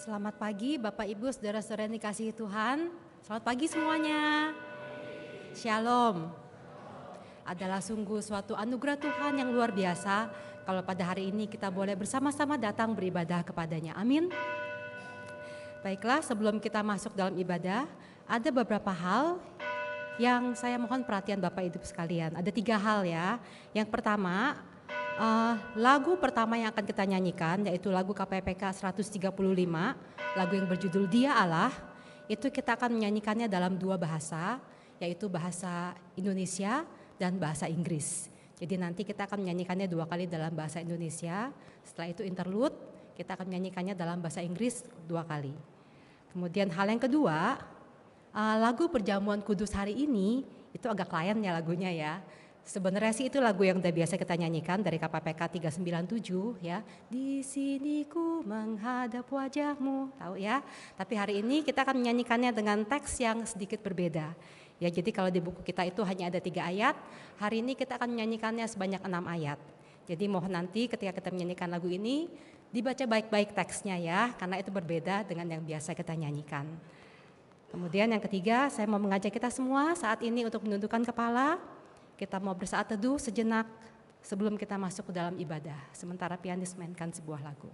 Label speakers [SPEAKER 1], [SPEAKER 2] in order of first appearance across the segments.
[SPEAKER 1] Selamat pagi Bapak Ibu Saudara-saudara yang dikasihi Tuhan. Selamat pagi semuanya. Shalom. Adalah sungguh suatu anugerah Tuhan yang luar biasa kalau pada hari ini kita boleh bersama-sama datang beribadah kepadanya. Amin. Baiklah, sebelum kita masuk dalam ibadah, ada beberapa hal yang saya mohon perhatian Bapak Ibu sekalian. Ada 3 hal ya. Yang pertama, lagu pertama yang akan kita nyanyikan yaitu lagu KPPK 135, lagu yang berjudul Dia Allah. Itu kita akan menyanyikannya dalam 2 bahasa, yaitu bahasa Indonesia dan bahasa Inggris. Jadi nanti kita akan menyanyikannya 2 kali dalam bahasa Indonesia. Setelah itu interlude, kita akan menyanyikannya dalam bahasa Inggris 2 kali. Kemudian hal yang kedua, lagu Perjamuan Kudus hari ini itu agak kliennya lagunya ya. Sebenarnya sih itu lagu yang udah biasa kita nyanyikan dari KPPK 397 ya. Di sini ku menghadap wajahmu, tahu ya. Tapi hari ini kita akan menyanyikannya dengan teks yang sedikit berbeda. Ya, jadi kalau di buku kita itu hanya ada 3 ayat, hari ini kita akan menyanyikannya sebanyak 6 ayat. Jadi mohon nanti ketika kita menyanyikan lagu ini dibaca baik-baik teksnya ya, karena itu berbeda dengan yang biasa kita nyanyikan. Kemudian yang ketiga, saya mau mengajak kita semua saat ini untuk menundukkan kepala. Kita mau bersaat teduh sejenak sebelum kita masuk ke dalam ibadah. Sementara pianis mainkan sebuah lagu.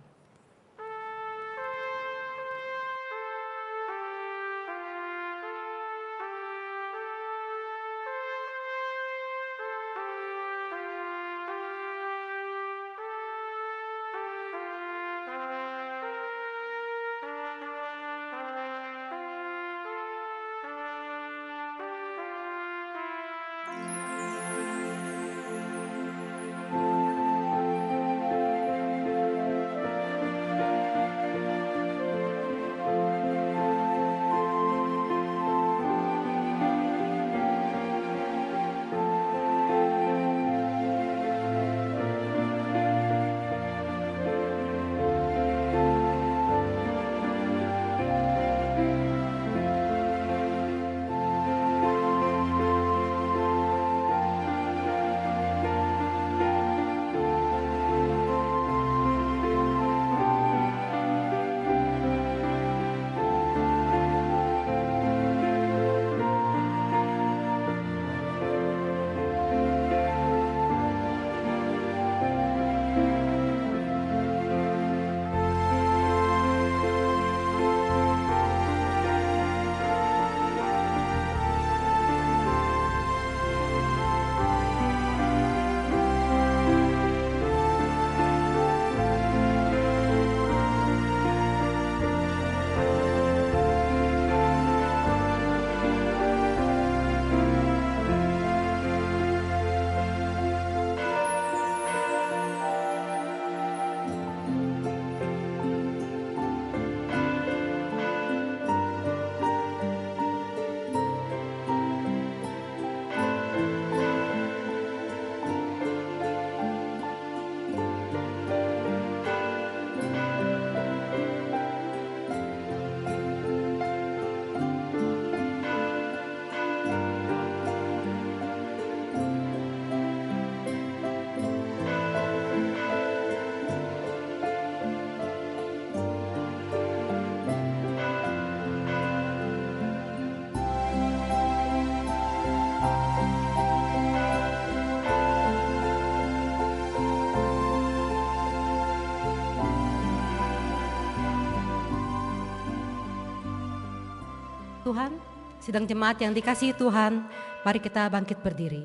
[SPEAKER 1] Tuhan, sidang jemaat yang dikasihi Tuhan, mari kita bangkit berdiri.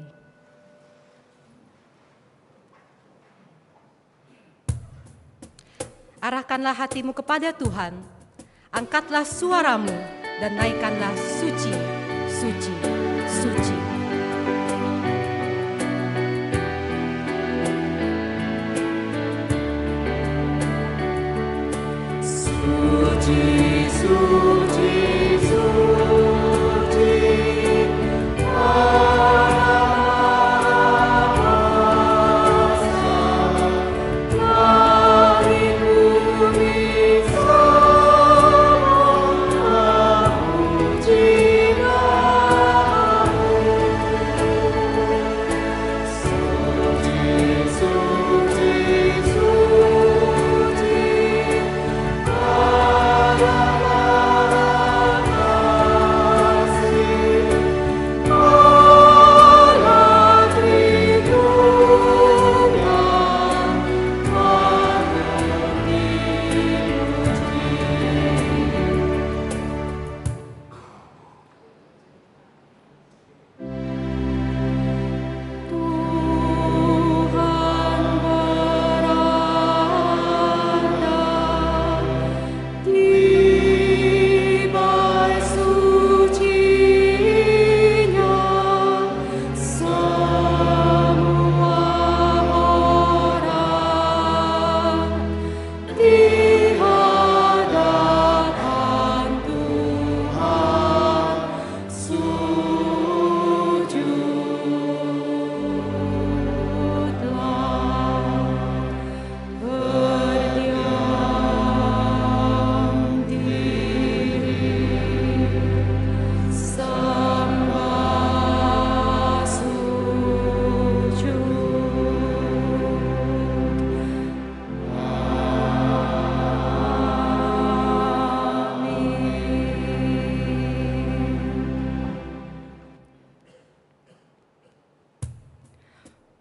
[SPEAKER 1] Arahkanlah hatimu kepada Tuhan, angkatlah suaramu dan naikkanlah suci, suci, suci.
[SPEAKER 2] Suci, suci.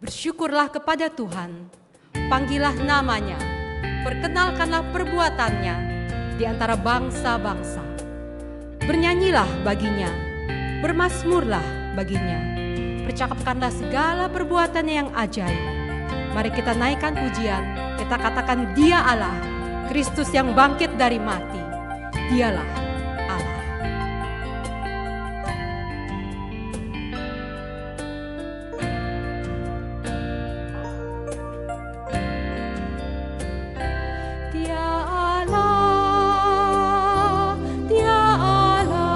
[SPEAKER 1] Bersyukurlah kepada Tuhan, panggillah namanya, perkenalkanlah perbuatannya di antara bangsa-bangsa. Bernyanyilah baginya, bermazmurlah baginya, percakapkanlah segala perbuatannya yang ajaib. Mari kita naikkan pujian, kita katakan Dia Allah, Kristus yang bangkit dari mati. Dialah Allah. Dia Allah, Dia Allah,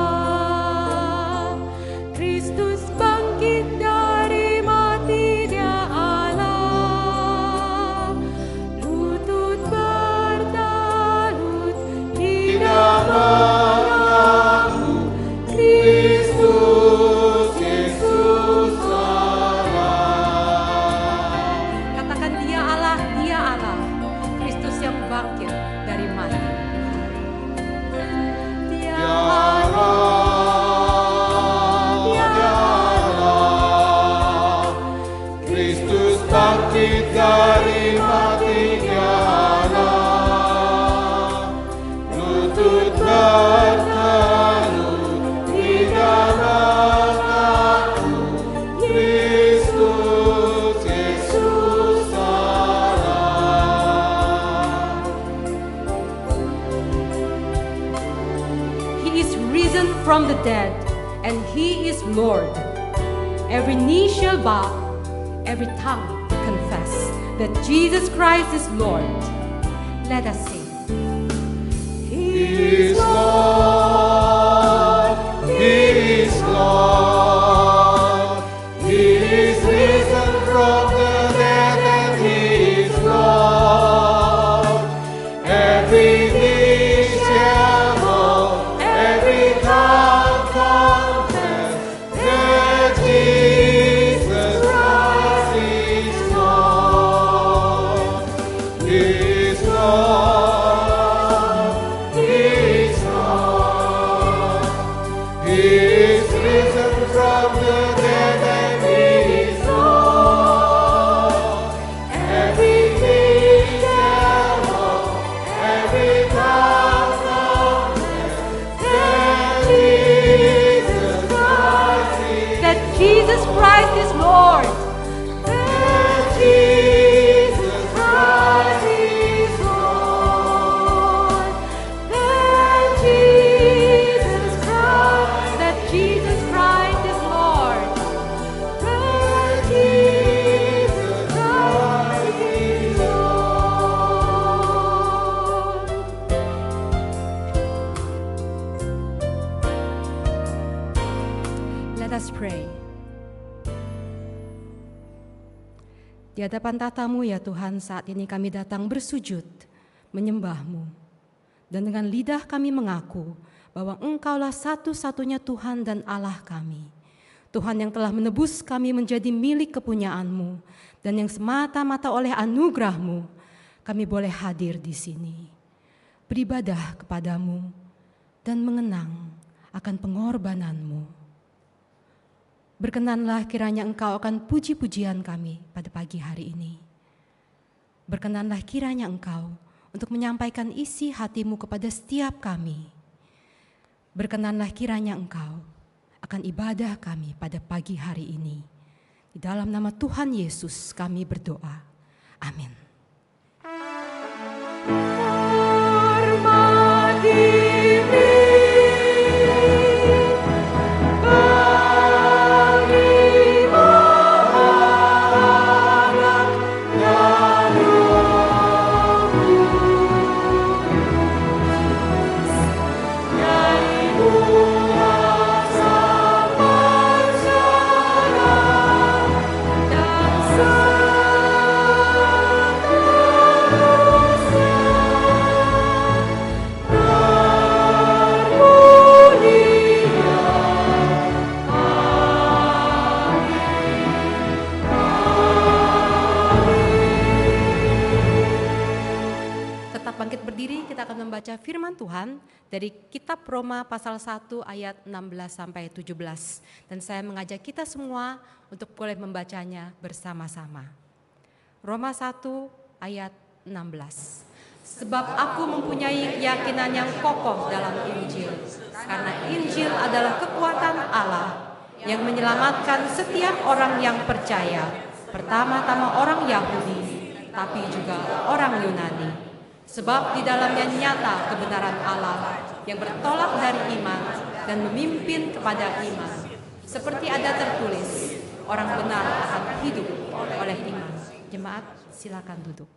[SPEAKER 1] Kristus bangkit dari mati. Dia Allah, lutut bertalut di dalam Kristus Yesus Allah. Katakan Dia Allah, Dia Allah, Kristus yang bangkit dari mati. Dia Allah, Dia Allah,
[SPEAKER 2] Kristus bangkit dari mati. Dia Allah, lutut bertalut di dalam aku, Kristus Yesus Allah.
[SPEAKER 1] He is risen from the dead, and He is Lord. Every knee shall bow, every tongue confess that Jesus Christ is Lord. Let us sing.
[SPEAKER 2] He is Lord, He is Lord, He is risen from the dead and He is Lord. Every knee shall bow, every tongue confess that Jesus Christ is Lord. He is Lord, He is Lord, He is risen from the dead and He is Lord. Every knee shall bow, every tongue confess that Jesus Christ is
[SPEAKER 1] That Jesus Christ is Lord.
[SPEAKER 2] that Jesus Christ is
[SPEAKER 1] Lord. That Jesus Christ, that Jesus Christ is Lord.
[SPEAKER 2] that Jesus Christ is
[SPEAKER 1] Lord. Let us pray. Di hadapan tatamu ya Tuhan, saat ini kami datang bersujud, menyembah-Mu. Dan dengan lidah kami mengaku bahwa Engkaulah satu-satunya Tuhan dan Allah kami. Tuhan yang telah menebus kami menjadi milik kepunyaan-Mu. Dan yang semata-mata oleh anugerah-Mu, kami boleh hadir di sini. Beribadah kepadamu dan mengenang akan pengorbanan-Mu. Berkenanlah kiranya Engkau akan puji-pujian kami pada pagi hari ini. Berkenanlah kiranya Engkau untuk menyampaikan isi hati-Mu kepada setiap kami. Berkenanlah kiranya Engkau akan ibadah kami pada pagi hari ini. Di dalam nama Tuhan Yesus kami berdoa. Amin. kita akan membaca firman Tuhan dari kitab Roma pasal 1 ayat 16 sampai 17. Dan saya mengajak kita semua untuk boleh membacanya bersama-sama. Roma 1 ayat 16. Sebab aku mempunyai keyakinan yang kokoh dalam Injil, karena Injil adalah kekuatan Allah yang menyelamatkan setiap orang yang percaya, pertama-tama orang Yahudi, tapi juga orang Yunani. Sebab di dalamnya nyata kebenaran Allah yang bertolak dari iman dan memimpin kepada iman. Seperti ada tertulis, orang benar akan hidup oleh iman. Jemaat, silakan duduk.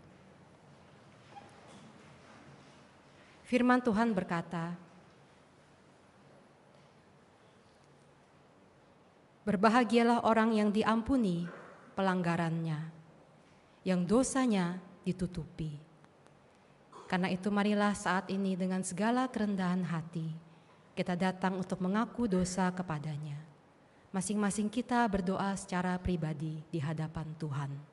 [SPEAKER 1] Firman Tuhan berkata, berbahagialah orang yang diampuni pelanggarannya, yang dosanya ditutupi. Karena itu marilah saat ini dengan segala kerendahan hati, kita datang untuk mengaku dosa kepadanya. Masing-masing kita berdoa secara pribadi di hadapan Tuhan.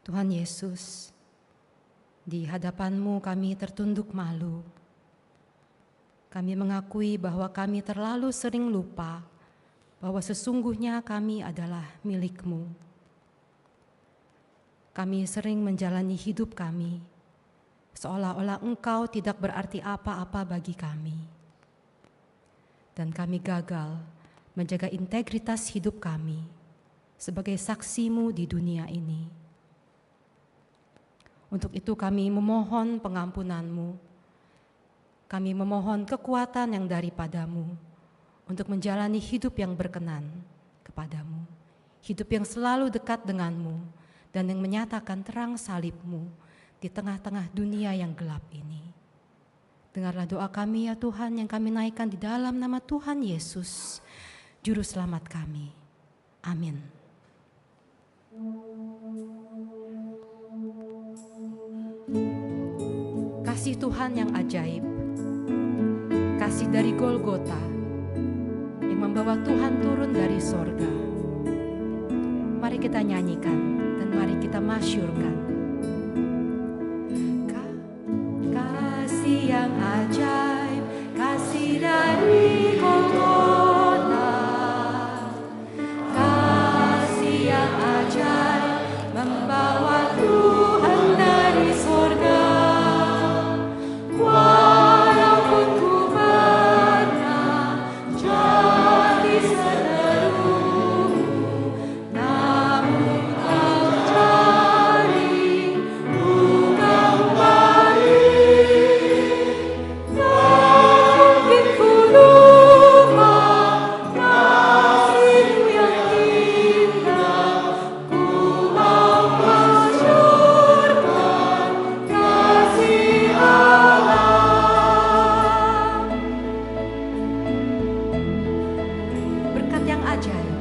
[SPEAKER 1] Tuhan Yesus, di hadapan-Mu kami tertunduk malu. Kami mengakui bahwa kami terlalu sering lupa bahwa sesungguhnya kami adalah milik-Mu. Kami sering menjalani hidup kami seolah-olah Engkau tidak berarti apa-apa bagi kami. Dan kami gagal menjaga integritas hidup kami sebagai saksi-Mu di dunia ini. Untuk itu kami memohon pengampunan-Mu. Kami memohon kekuatan yang daripada-Mu untuk menjalani hidup yang berkenan kepada-Mu. Hidup yang selalu dekat dengan-Mu dan yang menyatakan terang salib-Mu di tengah-tengah dunia yang gelap ini. Dengarlah doa kami ya Tuhan yang kami naikkan di dalam nama Tuhan Yesus, Juru Selamat kami. Amin. Kasih Tuhan yang ajaib, kasih dari Golgota yang membawa Tuhan turun dari sorga. Mari kita nyanyikan dan mari kita masyurkan. Kasih yang ajaib, kasih dari Golgota, kasih yang ajaib membawa Tuhan dari sorga. Walaupun ku pernah jadi seterumu, namun kau cari ku kembali. Tak mungkin ku lupa kasih-Mu yang indah. Ku mau masyurkan kasih Allah. Berkat yang ajaib,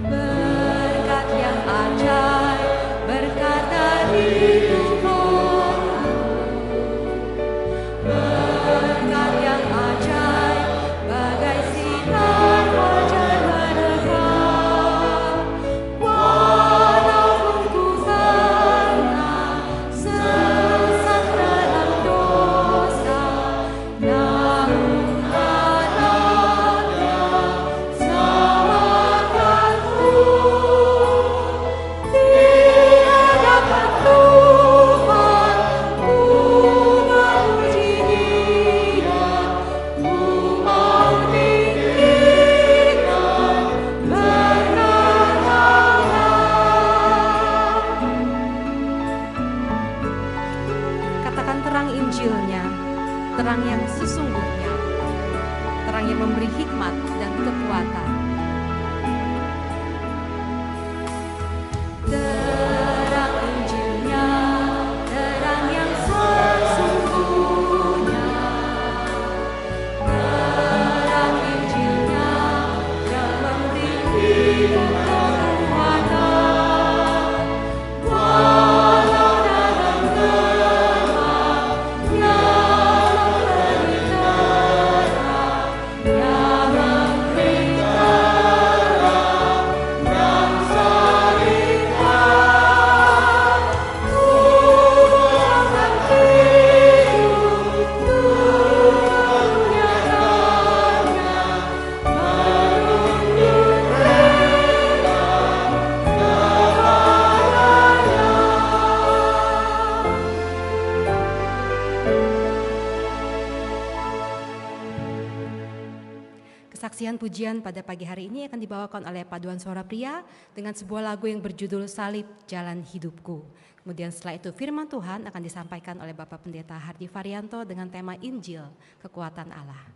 [SPEAKER 1] berkat yang ajaib, berkat dari Tuhan. Berkat yang ajaib, bagai sinar fajar menegar. Walaupun ku pernah sesat dalam dosa, namun anaknya selamatkanku. Dia dapat Tuhan Kesaksian pujian pada pagi hari ini akan dibawakan oleh paduan suara pria dengan sebuah lagu yang berjudul Salib Jalan Hidupku. Kemudian setelah itu firman Tuhan akan disampaikan oleh Bapak Pendeta Hardi Varianto dengan tema Injil, Kekuatan Allah.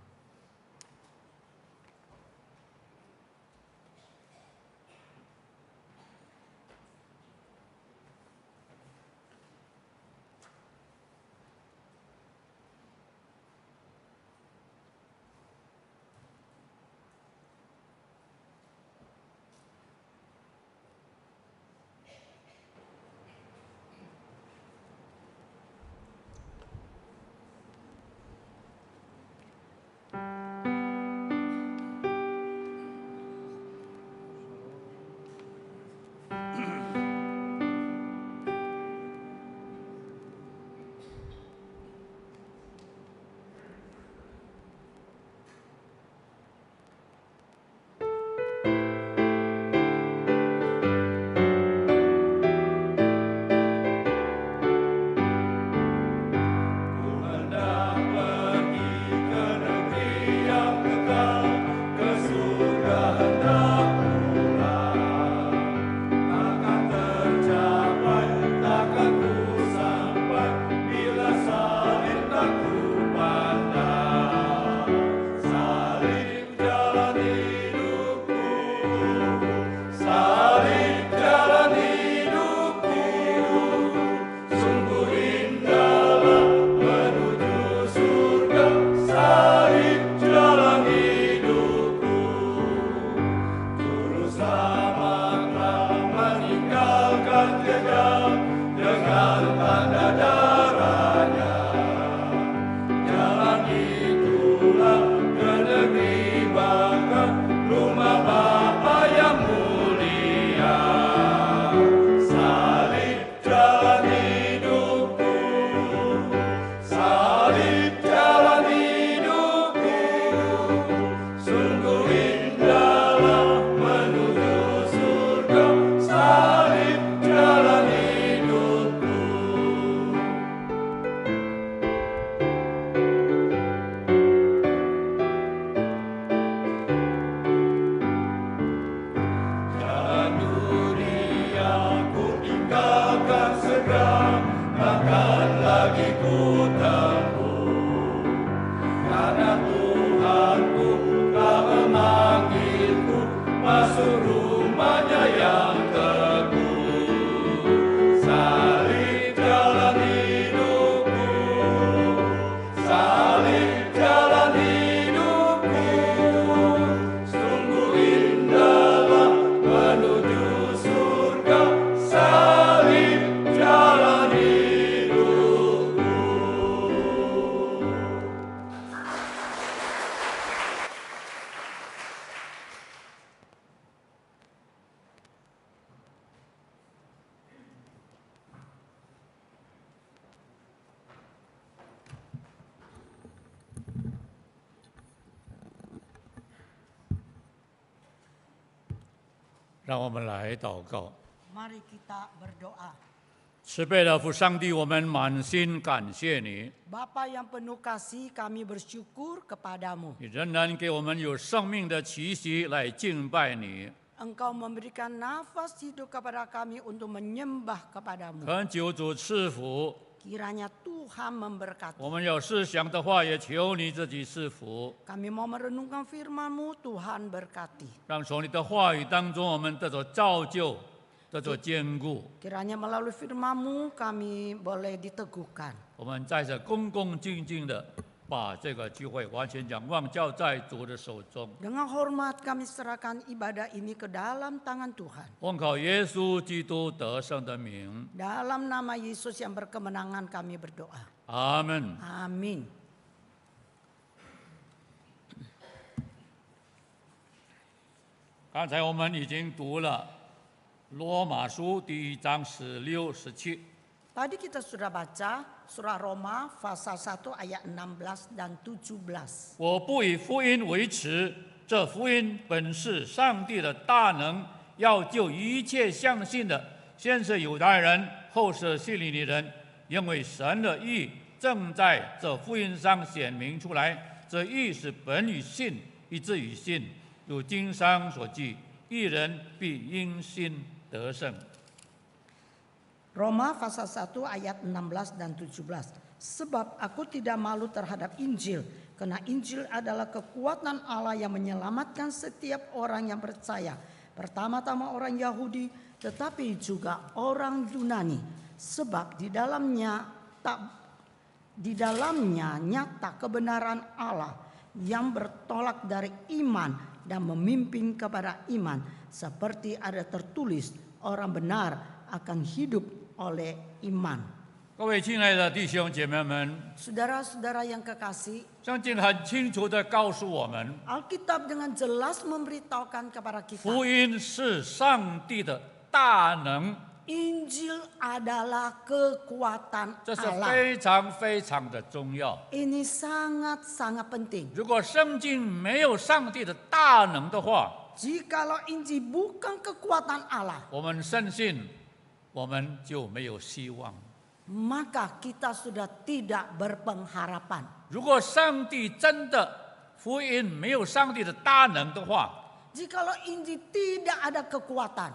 [SPEAKER 3] 让我们来祷告。
[SPEAKER 2] Mari kita berdoa.
[SPEAKER 3] 慈悲的父上帝，我们满心感谢你，
[SPEAKER 2] Bapa yang penuh kasih, kami bersyukur kepadamu.
[SPEAKER 3] 你仍然给我们有生命的气息来敬拜你。
[SPEAKER 2] Engkau memberikan nafas hidup kepada kami untuk menyembah kepadamu.
[SPEAKER 3] 恳求主赐福，
[SPEAKER 2] Kiranya Tuhan memberkati.
[SPEAKER 3] 我们有思想的话，也求你自己赐福，
[SPEAKER 2] Kami mau merenungkan firman-Mu, Tuhan berkati.
[SPEAKER 3] 让从你的话语当中，我们得着造就，得着坚固。
[SPEAKER 2] Kiranya melalui firman-Mu kami boleh diteguhkan.
[SPEAKER 3] 我们在这恭恭敬敬的把这个聚会完全仰望交在主的手中。
[SPEAKER 2] Dengan hormat kami serahkan ibadah ini ke dalam tangan Tuhan.
[SPEAKER 3] 奉靠耶稣基督得胜的名，
[SPEAKER 2] Dalam nama Yesus yang berkemenangan kami berdoa.
[SPEAKER 3] 阿门。
[SPEAKER 2] Amin.
[SPEAKER 3] 刚才我们已经读了罗马书第1章16、17。
[SPEAKER 2] Tadi kita sudah baca surah Roma pasal 1 ayat 16 dan 17.
[SPEAKER 3] 我不以福音为耻，这福音本是上帝的大能，要救一切相信的，先是犹太人，后是希利尼人，因为神的义正在这福音上显明出来。这义是本于信，以致于信，如经上所记，义人必因信得胜。
[SPEAKER 2] Roma pasal 1 ayat 16 dan 17. Sebab aku tidak malu terhadap Injil, karena Injil adalah kekuatan Allah yang menyelamatkan setiap orang yang percaya. Pertama-tama orang Yahudi, tetapi juga orang Yunani. Sebab di dalamnya nyata kebenaran Allah yang bertolak dari iman dan memimpin kepada iman. Seperti ada tertulis, orang benar akan hidup oleh iman.
[SPEAKER 3] 各位亲爱的弟兄姐妹们，
[SPEAKER 2] Saudara-saudara yang kekasih,
[SPEAKER 3] 圣经很清楚地告诉我们，
[SPEAKER 2] Alkitab dengan jelas memberitahukan kepada kita,
[SPEAKER 3] 福音是上帝的大能，
[SPEAKER 2] Injil adalah kekuatan
[SPEAKER 3] 这是
[SPEAKER 2] Allah.
[SPEAKER 3] 非常非常的重要。
[SPEAKER 2] Ini sangat-sangat penting.
[SPEAKER 3] 如果圣经没有上帝的大能的话，
[SPEAKER 2] Jikalau Injil bukan kekuatan Allah,
[SPEAKER 3] 我们深信我们就没有希望。
[SPEAKER 2] maka kita sudah tidak berpengharapan.
[SPEAKER 3] 如果上帝真的福音没有上帝的大能的话，
[SPEAKER 2] Jikalau Injil tidak ada kekuatan,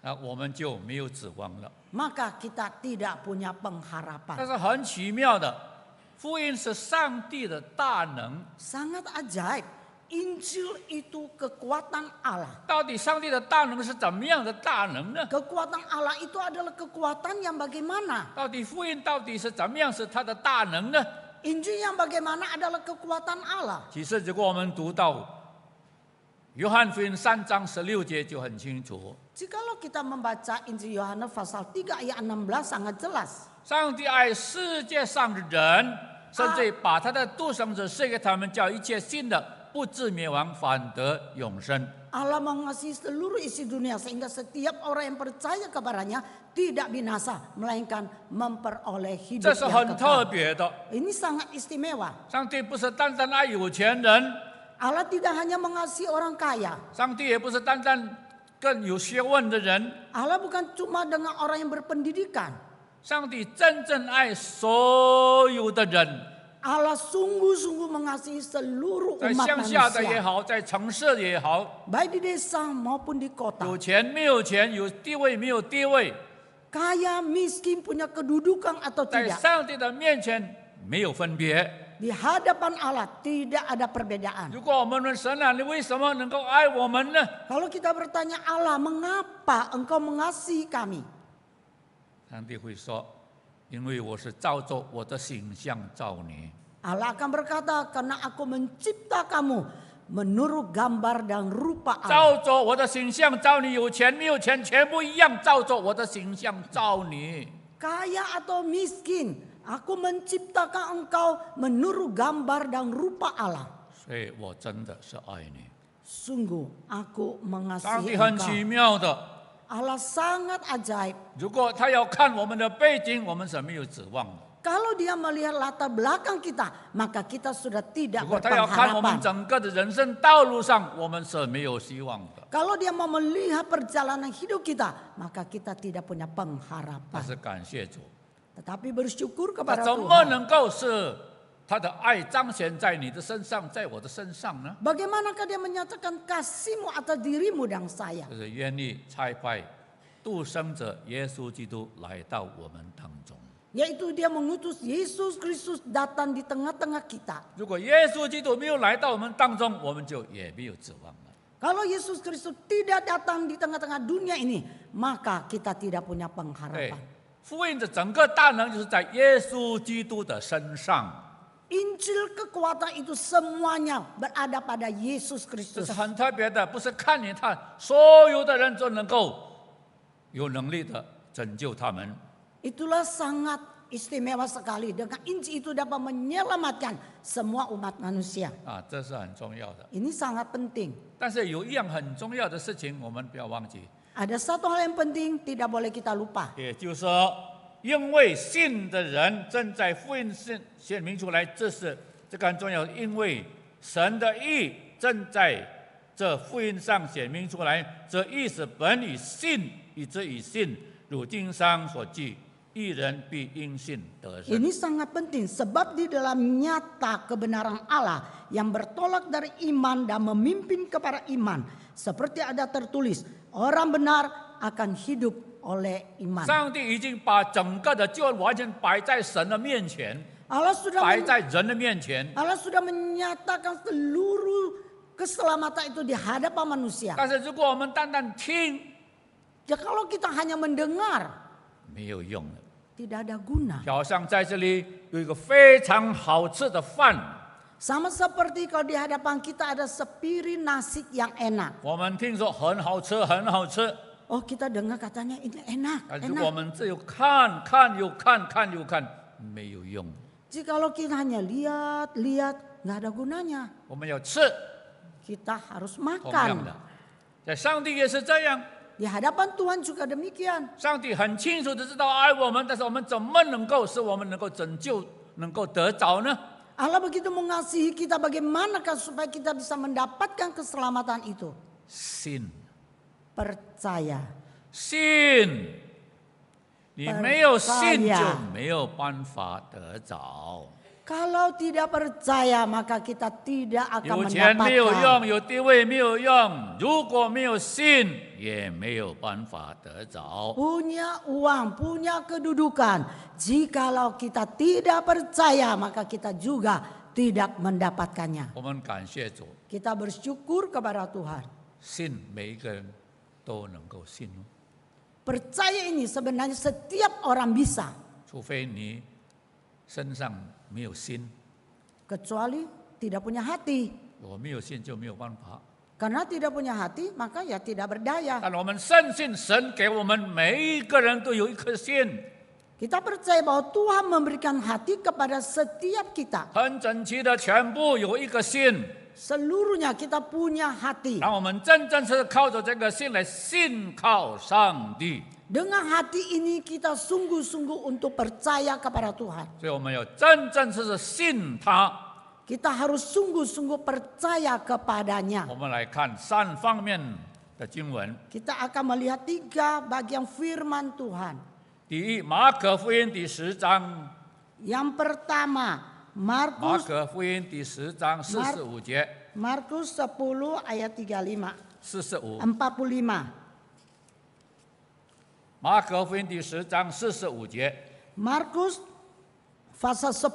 [SPEAKER 3] 那我们就没有指望了。
[SPEAKER 2] maka kita tidak punya
[SPEAKER 3] 但
[SPEAKER 2] pengharapan.
[SPEAKER 3] 是很奇妙的，福音是上帝的大能。
[SPEAKER 2] Sangat ajaib. Injil itu kekuatan Allah.
[SPEAKER 3] 到底上帝的大能是怎么样的大能呢？
[SPEAKER 2] Kekuatan Allah itu adalah kekuatan yang bagaimana?
[SPEAKER 3] 到底福音到底是怎么样是它的大能呢？
[SPEAKER 2] Injil yang bagaimana adalah kekuatan Allah.
[SPEAKER 3] 其实如果我们读到约翰福音3章16节就很清楚，
[SPEAKER 2] Jikalau kita membaca Injil Yohanes pasal 3 ayat 16 sangat jelas.
[SPEAKER 3] 上帝爱世界上的人，甚至把他的独生子赐给他们，叫一切信的不至灭亡，反得永生。
[SPEAKER 2] Allah mengasihi seluruh isi dunia sehingga setiap orang yang percaya kepadanya tidak binasa melainkan memperoleh
[SPEAKER 3] 这
[SPEAKER 2] hidup
[SPEAKER 3] 是
[SPEAKER 2] yang
[SPEAKER 3] 很特
[SPEAKER 2] kekal.
[SPEAKER 3] 别的。
[SPEAKER 2] Ini sangat istimewa.
[SPEAKER 3] 上帝不是单单爱有钱人，
[SPEAKER 2] Allah tidak hanya mengasihi orang kaya.
[SPEAKER 3] 上帝也不是单单更有学问的人，
[SPEAKER 2] Allah bukan cuma dengan orang yang berpendidikan.
[SPEAKER 3] 上帝真正爱所有的人。
[SPEAKER 2] Allah sungguh-sungguh mengasihi seluruh
[SPEAKER 3] 在
[SPEAKER 2] umat
[SPEAKER 3] 乡下的也
[SPEAKER 2] manusia.
[SPEAKER 3] 好，在城市的也好，
[SPEAKER 2] Baik di desa maupun di kota.
[SPEAKER 3] 有钱没有钱，有地位没有地位，
[SPEAKER 2] Kaya, miskin, punya kedudukan atau
[SPEAKER 3] 在
[SPEAKER 2] tidak.
[SPEAKER 3] 上帝的面前没有分别。
[SPEAKER 2] Di hadapan Allah tidak ada perbedaan.
[SPEAKER 3] 如果我们问神啊，你为什么能够爱我们呢？
[SPEAKER 2] Kalau kita bertanya Allah, mengapa engkau mengasihi kami?
[SPEAKER 3] 上帝会说，因为我是照着我的形象造你。
[SPEAKER 2] Allah akan berkata, karena aku mencipta kamu menurut gambar dan rupa Allah.
[SPEAKER 3] 照着我的形象造你，有钱没有钱全部一样，照着我的形象造你。
[SPEAKER 2] Kaya atau miskin, aku menciptakan engkau menurut gambar dan rupa Allah.
[SPEAKER 3] 所以我真的是爱你。
[SPEAKER 2] Sungguh aku
[SPEAKER 3] 上
[SPEAKER 2] mengasihi
[SPEAKER 3] 帝很奇
[SPEAKER 2] engkau.
[SPEAKER 3] 妙的，
[SPEAKER 2] Allah sangat ajaib.
[SPEAKER 3] 如果他要看我们的背景，我们是没有指望的。
[SPEAKER 2] Kalau dia melihat latar belakang kita, maka kita sudah
[SPEAKER 3] 如
[SPEAKER 2] tidak
[SPEAKER 3] 果他要看我们
[SPEAKER 2] berpengharapan.
[SPEAKER 3] 整个的人生道路上，我们是没有希望的。
[SPEAKER 2] Kalau dia mau melihat perjalanan hidup kita, maka kita tidak punya
[SPEAKER 3] 但
[SPEAKER 2] pengharapan.
[SPEAKER 3] 是感谢主，
[SPEAKER 2] Tetapi bersyukur
[SPEAKER 3] 他
[SPEAKER 2] kepada
[SPEAKER 3] 怎么
[SPEAKER 2] Tuhan.
[SPEAKER 3] 能够是他的爱彰显在你的身上，在我的身上呢？
[SPEAKER 2] Bagaimanakah dia menyatakan kasihmu atas dirimu dan saya?
[SPEAKER 3] 就是愿意差派独生者耶稣基督来到我们当中。
[SPEAKER 2] Yaitu dia mengutus Yesus Kristus datang di tengah-tengah kita.
[SPEAKER 3] 如果耶稣基督没有来到我们当中，我们就也没有指望了。
[SPEAKER 2] Kalau Yesus Kristus tidak datang di tengah-tengah dunia ini, maka kita tidak punya
[SPEAKER 3] 对
[SPEAKER 2] pengharapan.，
[SPEAKER 3] 福音的整个大能就是在耶稣基督的身上，
[SPEAKER 2] Injil kekuatan itu semuanya berada pada Yesus
[SPEAKER 3] 这
[SPEAKER 2] Kristus.
[SPEAKER 3] 是很特别的，不是看你他所有的人都能够有能力的拯救他们。
[SPEAKER 2] Itulah sangat istimewa sekali. Dengan Injil itu dapat menyelamatkan semua umat manusia.
[SPEAKER 3] 啊，这是很重要的。
[SPEAKER 2] Ini sangat penting.
[SPEAKER 3] 但是有一样很重要的事情，我们不要忘记，
[SPEAKER 2] Ada satu hal yang penting tidak boleh kita lupa.
[SPEAKER 3] 也就是说，因为信的人正在福音显明出来，这个很重要，因为神的义正在这福音上显明出来，这义是本以信，以致以信，如经上所记，义人必因信得生。
[SPEAKER 2] Ini sangat penting sebab di dalam nyata kebenaran Allah yang bertolak dari iman dan memimpin kepada iman. Seperti ada tertulis, orang benar akan hidup oleh iman.
[SPEAKER 3] 上帝已经把整个的救恩完全摆在神的面前，
[SPEAKER 2] Allah sudah
[SPEAKER 3] 摆在人的面前。
[SPEAKER 2] Allah sudah menyatakan seluruh keselamatan itu di hadapan manusia.
[SPEAKER 3] 但是如果我们单单听，
[SPEAKER 2] Ya kalau kita hanya mendengar,
[SPEAKER 3] 没有用的。
[SPEAKER 2] tidak ada guna.
[SPEAKER 3] 好像在这里有一个非常好吃的饭，
[SPEAKER 2] Sama seperti kalau di hadapan kita ada sepiring nasi yang enak.
[SPEAKER 3] 我们听说很好吃，很好吃。
[SPEAKER 2] Oh kita dengar katanya ini enak,
[SPEAKER 3] 但如果我
[SPEAKER 2] enak.
[SPEAKER 3] 们只有看看又看，看又看，没有用。
[SPEAKER 2] Jikalau kita hanya lihat, nggak ada gunanya.
[SPEAKER 3] 我们要吃，
[SPEAKER 2] Kita harus
[SPEAKER 3] 同样
[SPEAKER 2] makan.
[SPEAKER 3] 的，在上帝也是这样。
[SPEAKER 2] Di hadapan Tuhan juga demikian.
[SPEAKER 3] 上帝很清楚的知道爱我们，但是我们怎么能够使我们能够拯救、能够得着呢？
[SPEAKER 2] Allah begitu mengasihi kita, bagaimanakah supaya kita bisa mendapatkan keselamatan itu?
[SPEAKER 3] 信，
[SPEAKER 2] Percaya.
[SPEAKER 3] 信，你没有信就
[SPEAKER 2] Percaya.
[SPEAKER 3] 没有办法得着。
[SPEAKER 2] Kalau tidak percaya maka kita tidak akan
[SPEAKER 3] 有钱没有
[SPEAKER 2] mendapatkan.
[SPEAKER 3] 用，有地位没有用，如果没有信，也没有办法得着。
[SPEAKER 2] Punya uang, punya kedudukan. Jikalau kita tidak percaya maka kita juga tidak mendapatkannya.
[SPEAKER 3] 我们感谢主，
[SPEAKER 2] Kita bersyukur kepada Tuhan.
[SPEAKER 3] 信每一个人都能够信，
[SPEAKER 2] Percaya ini sebenarnya setiap orang bisa.
[SPEAKER 3] 除非你身上没有心。
[SPEAKER 2] Kecuali tidak punya hati.
[SPEAKER 3] 我没有信就没有办法。
[SPEAKER 2] Karena tidak punya hati maka ya tidak berdaya.
[SPEAKER 3] 但我们深信神给我们每一个人都有一颗心，
[SPEAKER 2] Kita percaya bahwa Tuhan memberikan hati kepada setiap kita.
[SPEAKER 3] 很整齐的全部有一个心，
[SPEAKER 2] Seluruhnya kita punya hati.
[SPEAKER 3] 让我们真正是靠着这个心来信靠上帝。
[SPEAKER 2] Dengan hati ini kita sungguh-sungguh untuk percaya kepada Tuhan.
[SPEAKER 3] 所以我们要真正是信他。
[SPEAKER 2] Kita harus sungguh-sungguh percaya kepadanya.
[SPEAKER 3] 我们来看3方面的经文。
[SPEAKER 2] Kita akan melihat 3 bagian firman Tuhan.
[SPEAKER 3] 第一，马可福音第10章，
[SPEAKER 2] Yang pertama,
[SPEAKER 3] 马
[SPEAKER 2] Markus
[SPEAKER 3] 可福音第10章45节，
[SPEAKER 2] Markus 10 ayat 35,
[SPEAKER 3] 45。
[SPEAKER 2] 45.
[SPEAKER 3] 马可福音第10章45节，
[SPEAKER 2] Markus pasal 10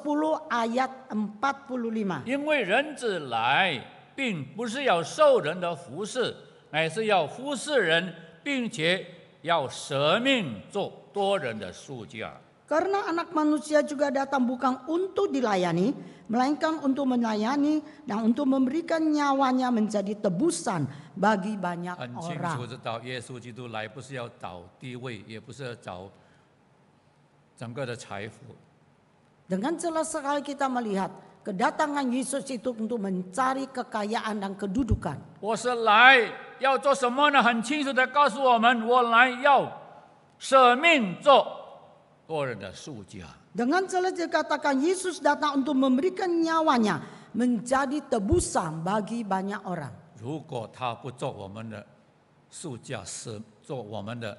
[SPEAKER 2] ayat 45.
[SPEAKER 3] 因为人子来，并不是要受人的服侍，乃是要服侍人，并且要舍命做多人的赎价。
[SPEAKER 2] Karena anak manusia juga datang bukan untuk dilayani, melainkan untuk melayani dan untuk memberikan nyawanya menjadi tebusan bagi banyak
[SPEAKER 3] 很清楚
[SPEAKER 2] orang.
[SPEAKER 3] 知道，耶稣基督来不是要找地位，也不是要找整个的财富，
[SPEAKER 2] Dengan jelas sekali kita melihat kedatangan Yesus itu untuk mencari kekayaan dan kedudukan.
[SPEAKER 3] 我是来要做什么呢？很清楚的告诉我们，我来要舍命做多人的赎价。
[SPEAKER 2] Dengan jelas dikatakan Yesus datang untuk memberikan nyawanya menjadi tebusan bagi banyak orang.
[SPEAKER 3] 如果他不做我们的赎价，是做我们的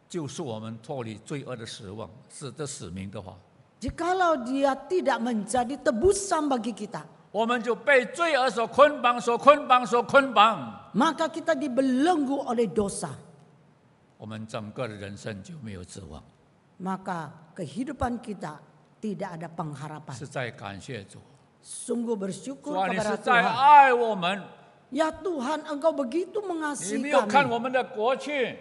[SPEAKER 3] 救赎我们脱离罪恶的使命的话，
[SPEAKER 2] Jikalau dia tidak menjadi tebusan bagi kita,
[SPEAKER 3] 我们就被罪恶所捆绑，所捆绑，所捆绑。
[SPEAKER 2] maka kita dibelenggu oleh dosa.
[SPEAKER 3] 我们整个的人生就没有指望。
[SPEAKER 2] Maka kehidupan kita tidak ada pengharapan.
[SPEAKER 3] 是在感谢主，
[SPEAKER 2] Sungguh bersyukur
[SPEAKER 3] 主啊，你
[SPEAKER 2] kepada
[SPEAKER 3] 是在
[SPEAKER 2] Tuhan.
[SPEAKER 3] 爱我们，
[SPEAKER 2] Ya Tuhan, Engkau begitu
[SPEAKER 3] 你
[SPEAKER 2] mengasihi
[SPEAKER 3] 没有看
[SPEAKER 2] kami.
[SPEAKER 3] 我们的过去，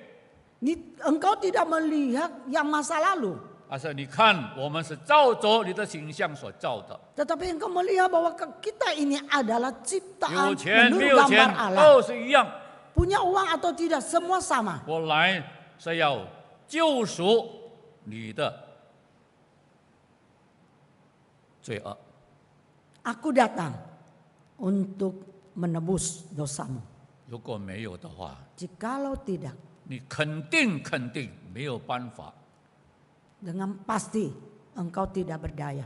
[SPEAKER 2] Engkau tidak melihat yang masa lalu.
[SPEAKER 3] 而是你看我们是照着你的形象所造的。
[SPEAKER 2] Tetapi engkau melihat bahwa kita ini adalah
[SPEAKER 3] 有
[SPEAKER 2] ciptaan
[SPEAKER 3] 钱没
[SPEAKER 2] menurut
[SPEAKER 3] 有
[SPEAKER 2] gambar
[SPEAKER 3] 钱
[SPEAKER 2] Allah.
[SPEAKER 3] 都是一样。
[SPEAKER 2] Punya uang atau tidak, semua sama.
[SPEAKER 3] 我来是要救赎你的罪恶。
[SPEAKER 2] Aku datang untuk menebus dosamu.
[SPEAKER 3] 如果没有的话，
[SPEAKER 2] Jikalau tidak,
[SPEAKER 3] 你肯定没有办法。
[SPEAKER 2] dengan pasti engkau tidak berdaya.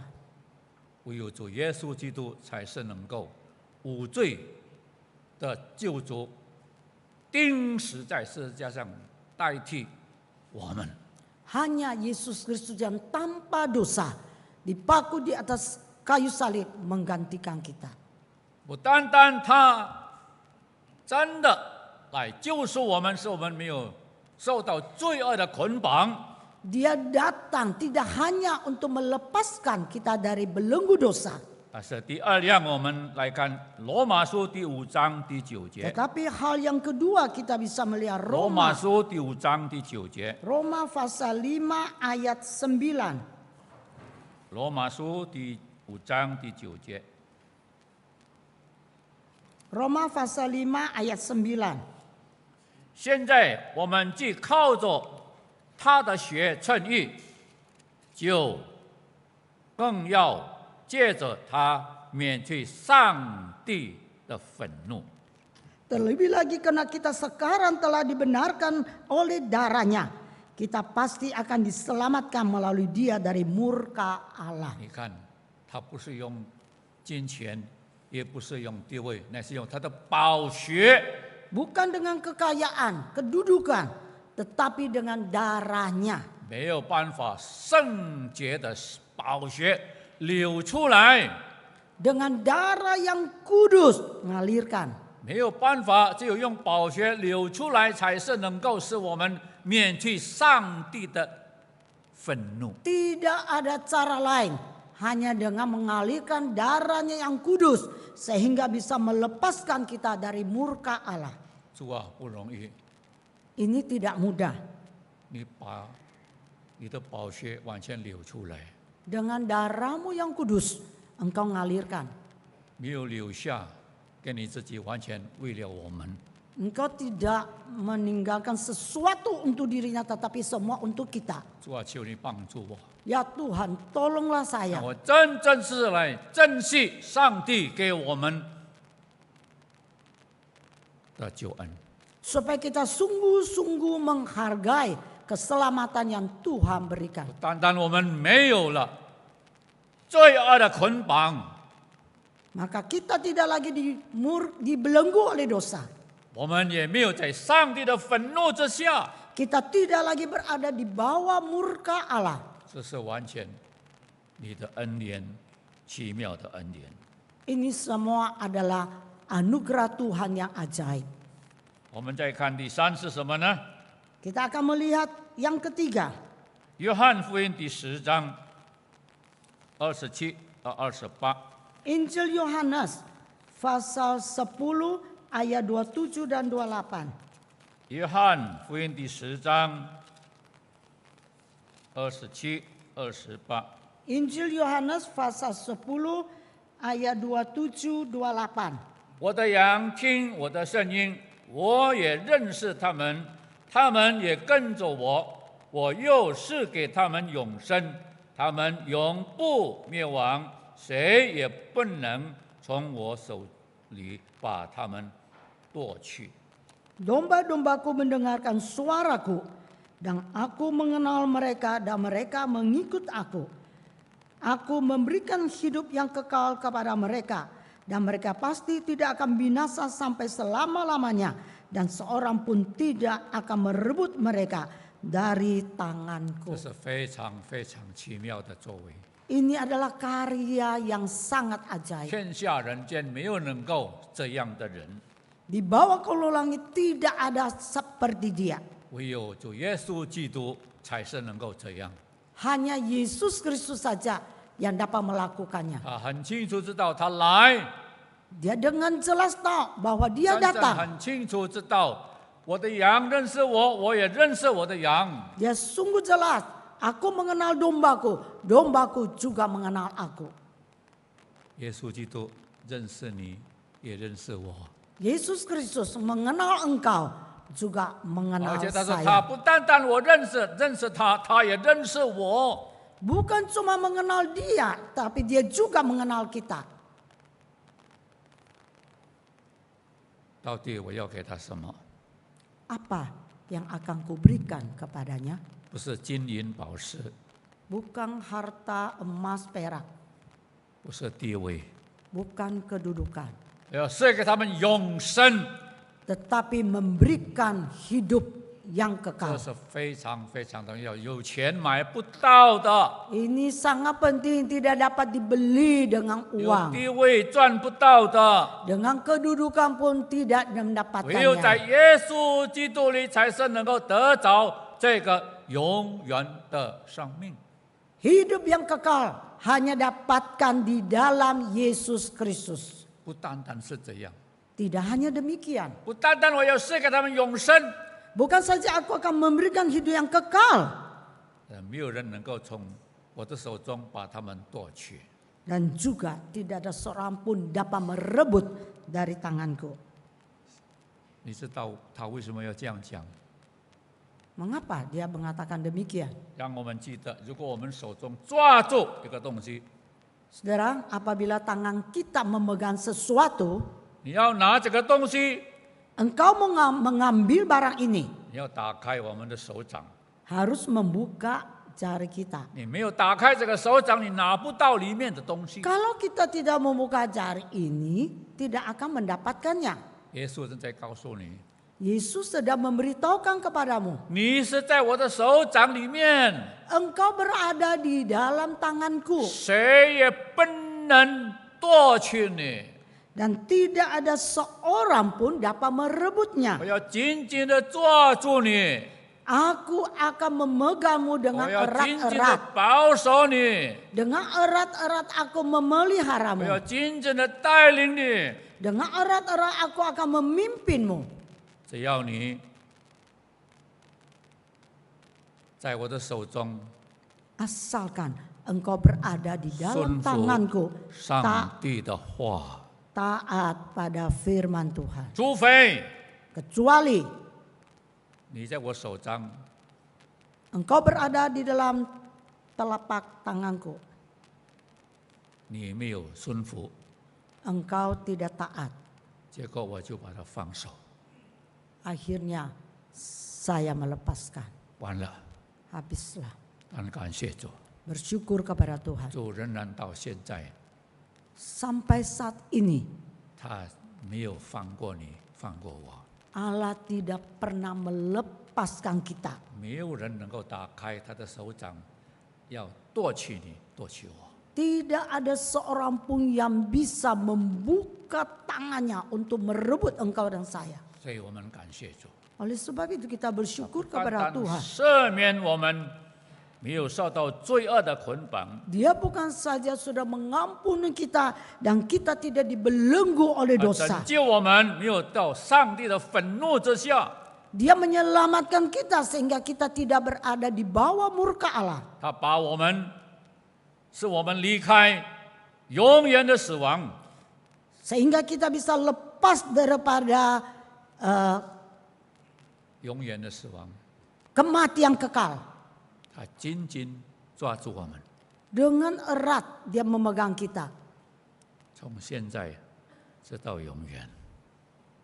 [SPEAKER 3] 唯有主耶稣基督才是能够无罪的救主，钉死在十字架上代替我们。
[SPEAKER 2] Hanya Yesus Kristus yang tanpa dosa dipaku di atas kayu salib menggantikan kita.
[SPEAKER 3] 不单单他真的来救赎我们，使我们没有受到罪恶的捆绑。
[SPEAKER 2] Dia datang tidak hanya untuk melepaskan kita dari belenggu dosa.
[SPEAKER 3] 但是第二样，我们来看罗马书第5章第9节。
[SPEAKER 2] Tetapi hal yang kedua kita bisa melihat
[SPEAKER 3] 罗马
[SPEAKER 2] Roma
[SPEAKER 3] 书第5章第9节。
[SPEAKER 2] Roma pasal 5 ayat 9.
[SPEAKER 3] 罗马书第5章第9节。
[SPEAKER 2] Roma pasal 5 ayat 9.
[SPEAKER 3] 现在我们既靠着他的血称义，就更要借着他免去上帝的愤怒。
[SPEAKER 2] Terlebih lagi karena kita sekarang telah dibenarkan oleh darahnya, kita pasti akan diselamatkan melalui dia dari murka Allah.
[SPEAKER 3] 你看，他不是用金钱，也不是用地位，乃是用他的宝血。
[SPEAKER 2] Bukan dengan kekayaan, kedudukan, tetapi dengan darahnya.
[SPEAKER 3] 没有办法圣洁的宝血流出来，
[SPEAKER 2] Dengan darah yang kudus mengalirkan.
[SPEAKER 3] 没有办法，只有用宝血流出来，才是能够使我们免去上帝的愤怒。
[SPEAKER 2] Tidak ada cara lain, hanya dengan mengalirkan darahnya yang kudus, sehingga bisa melepaskan kita dari murka Allah.
[SPEAKER 3] 主啊，不容易，
[SPEAKER 2] Ini tidak mudah.
[SPEAKER 3] 你把你的宝血完全流出来，
[SPEAKER 2] Dengan darahmu yang kudus, engkau mengalirkan.
[SPEAKER 3] 没有留下，给你自己完全为了我们。
[SPEAKER 2] Engkau tidak meninggalkan sesuatu untuk dirinya, tetapi semua untuk kita.
[SPEAKER 3] 主啊，求你帮助我，
[SPEAKER 2] Ya Tuhan, tolonglah saya.
[SPEAKER 3] 让我真正是来珍惜上帝给我们的救恩。
[SPEAKER 2] Supaya kita sungguh-sungguh menghargai keselamatan yang Tuhan berikan.
[SPEAKER 3] 单单我们没有了罪恶的捆绑，
[SPEAKER 2] Maka kita tidak lagi dibelenggu oleh dosa.
[SPEAKER 3] 我们也没有在上帝的愤怒之下，
[SPEAKER 2] Kita tidak lagi berada di bawah murka Allah.
[SPEAKER 3] 这是完全你的恩典，奇妙的恩典。
[SPEAKER 2] Ini semua adalah anugerah Tuhan yang ajaib.
[SPEAKER 3] 我们再看第3是什么呢？
[SPEAKER 2] Kita akan melihat yang ketiga.
[SPEAKER 3] 约翰福音第10章27到28。
[SPEAKER 2] Injil Yohanes pasal 10 ayat 27 dan 28.
[SPEAKER 3] 约翰福音第10章27、28。
[SPEAKER 2] Injil Yohanes pasal 10 ayat 27 28.
[SPEAKER 3] 我的羊听我的声音，我也认识他们，他们也跟着我，我又是给他们永生，他们永不灭亡，谁也不能从我手里把他们夺去。
[SPEAKER 2] Domba-dombaku mendengarkan suaraku, dan aku mengenal mereka dan mereka mengikut aku. Aku memberikan hidup yang kekal kepada mereka, dan mereka pasti tidak akan binasa sampai selama-lamanya, dan seorang pun tidak akan merebut mereka dari tanganku.
[SPEAKER 3] 这是非常非常奇妙的作为，
[SPEAKER 2] Ini adalah karya yang sangat ajaib.
[SPEAKER 3] 天下人间没有能够这样的人，
[SPEAKER 2] Di bawah kolong langit tidak ada seperti dia.
[SPEAKER 3] 唯有主耶稣基督才是能够这样。
[SPEAKER 2] Hanya Yesus Kristus saja yang dapat melakukannya.
[SPEAKER 3] 他很清楚知道他来，
[SPEAKER 2] Dia dengan jelas tahu bahwa dia
[SPEAKER 3] 真正
[SPEAKER 2] datang.
[SPEAKER 3] 很清楚知道我的羊认识我，我也认识我的羊。
[SPEAKER 2] Dia sungguh jelas. Aku mengenal dombaku, dombaku juga mengenal aku.
[SPEAKER 3] 耶稣基督认识你，也认识我，
[SPEAKER 2] Yesus Kristus mengenal engkau, juga
[SPEAKER 3] 而
[SPEAKER 2] mengenal
[SPEAKER 3] 且他说他
[SPEAKER 2] saya.
[SPEAKER 3] 不单单我认识他，他也认识我。
[SPEAKER 2] Bukan cuma mengenal dia, tapi dia juga mengenal kita.
[SPEAKER 3] 到底我要给他什么？
[SPEAKER 2] Apa yang akan kuberikan kepadanya?
[SPEAKER 3] 不是金银宝石，
[SPEAKER 2] Bukan harta emas perak,
[SPEAKER 3] 不是地位，
[SPEAKER 2] bukan kedudukan,
[SPEAKER 3] 要赐给他们永生。
[SPEAKER 2] tetapi memberikan hidup yang
[SPEAKER 3] 这
[SPEAKER 2] kekal.
[SPEAKER 3] 是非常非常重要，有钱买不到的，
[SPEAKER 2] Ini sangat penting, tidak dapat dibeli dengan
[SPEAKER 3] 有
[SPEAKER 2] uang.
[SPEAKER 3] 地位赚不到的，
[SPEAKER 2] Dengan kedudukan pun tidak
[SPEAKER 3] 唯有在
[SPEAKER 2] mendapatkannya.
[SPEAKER 3] 耶稣基督里才是能够得着这个永远的生命。
[SPEAKER 2] Hidup yang kekal hanya dapatkan di dalam Yesus Kristus.
[SPEAKER 3] 不单单是这样，
[SPEAKER 2] Tidak hanya demikian.
[SPEAKER 3] 不单单我要赐给他们永生，
[SPEAKER 2] Bukan saja aku akan memberikan hidup yang kekal.
[SPEAKER 3] 没有人能够从我的手中把他们夺去。
[SPEAKER 2] Dan juga tidak ada seorang pun dapat merebut dari tanganku.
[SPEAKER 3] 你知道他为什么要这样讲？
[SPEAKER 2] Mengapa dia mengatakan demikian?
[SPEAKER 3] 让我们记得，如果我们手中抓住一个东西，
[SPEAKER 2] Saudara, apabila tangan kita memegang sesuatu,
[SPEAKER 3] 你要拿这个东西，
[SPEAKER 2] engkau mengambil barang ini,
[SPEAKER 3] 你要打开我们的手掌。
[SPEAKER 2] harus membuka jari kita.
[SPEAKER 3] 你没有打开这个手掌，你拿不到里面的东西。
[SPEAKER 2] Kalau kita tidak membuka jari ini, tidak akan mendapatkannya.
[SPEAKER 3] 耶稣正在告诉你，
[SPEAKER 2] Yesus sedang memberitahukan kepadamu,
[SPEAKER 3] 你是在我的手掌里面，
[SPEAKER 2] engkau berada di dalam tanganku
[SPEAKER 3] 谁也不能夺去你。
[SPEAKER 2] dan tidak ada seorang pun dapat merebutnya.
[SPEAKER 3] 我要紧紧的抓住你，
[SPEAKER 2] Aku akan memegangmu
[SPEAKER 3] 我
[SPEAKER 2] dengan
[SPEAKER 3] 要紧紧的
[SPEAKER 2] erat-erat.
[SPEAKER 3] 保守你，
[SPEAKER 2] Dengan erat-erat aku
[SPEAKER 3] 我
[SPEAKER 2] memeliharamu.
[SPEAKER 3] 要紧紧的带领你。
[SPEAKER 2] Dengan erat-erat aku akan memimpinmu.
[SPEAKER 3] 只要你在我的手中
[SPEAKER 2] Asalkan engkau berada di
[SPEAKER 3] 顺
[SPEAKER 2] dalam
[SPEAKER 3] 服
[SPEAKER 2] tanganku,
[SPEAKER 3] 上帝的话，
[SPEAKER 2] taat pada firman Tuhan.
[SPEAKER 3] 除非
[SPEAKER 2] Kecuali
[SPEAKER 3] 你在我手上
[SPEAKER 2] engkau berada di dalam telapak tanganku,
[SPEAKER 3] 你没有顺服，
[SPEAKER 2] engkau tidak taat.
[SPEAKER 3] 结果我就把它放手，
[SPEAKER 2] Akhirnya saya melepaskan.
[SPEAKER 3] 完了。
[SPEAKER 2] Habislah.
[SPEAKER 3] 但感谢主，
[SPEAKER 2] Bersyukur kepada Tuhan.
[SPEAKER 3] 主仍然到现在，
[SPEAKER 2] Sampai saat ini
[SPEAKER 3] 他没有放过你，放过我。
[SPEAKER 2] Allah tidak pernah melepaskan kita.
[SPEAKER 3] 没有人能够打开他的手掌，要夺取你，夺取我。
[SPEAKER 2] Tidak ada seorang pun yang bisa membuka tangannya untuk merebut engkau dan saya.
[SPEAKER 3] 所以我们感谢主，
[SPEAKER 2] Oleh sebab itu kita bersyukur
[SPEAKER 3] 单
[SPEAKER 2] kepada
[SPEAKER 3] 单
[SPEAKER 2] Tuhan.
[SPEAKER 3] 赦免我们没有受到罪恶的捆绑，
[SPEAKER 2] Dia bukan saja sudah mengampuni kita dan kita tidak dibelenggu oleh
[SPEAKER 3] 拯
[SPEAKER 2] dosa.
[SPEAKER 3] 救我们没有到上帝的愤怒之下。
[SPEAKER 2] Dia menyelamatkan kita sehingga kita tidak berada di bawah murka Allah.
[SPEAKER 3] 他把我们，使我们离开永远的死亡，
[SPEAKER 2] Sehingga kita bisa lepas daripada
[SPEAKER 3] 永远的死亡。
[SPEAKER 2] kematian kekal.
[SPEAKER 3] 他紧紧抓住我们，
[SPEAKER 2] Dengan erat dia memegang kita.
[SPEAKER 3] 从现在直到永远。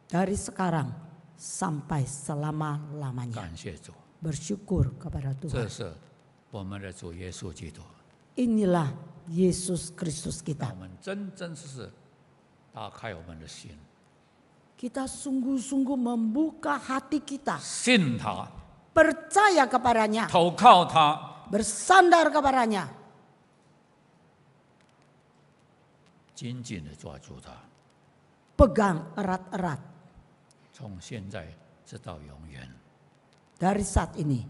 [SPEAKER 2] Dari sekarang sampai selama-lamanya.
[SPEAKER 3] 感谢主，
[SPEAKER 2] Bersyukur kepada
[SPEAKER 3] 这
[SPEAKER 2] Tuhan.
[SPEAKER 3] 是我们的主耶稣基督。
[SPEAKER 2] Inilah Yesus Kristus
[SPEAKER 3] 让
[SPEAKER 2] kita.
[SPEAKER 3] 我们真真实实打开我们的心，
[SPEAKER 2] Kita sungguh-sungguh membuka hati kita.
[SPEAKER 3] 信他，
[SPEAKER 2] Percaya kepadanya.
[SPEAKER 3] 投靠他，
[SPEAKER 2] Bersandar kepadanya.
[SPEAKER 3] 紧紧的抓住他，
[SPEAKER 2] Pegang erat-erat.
[SPEAKER 3] 从现在直到永远。
[SPEAKER 2] Dari saat ini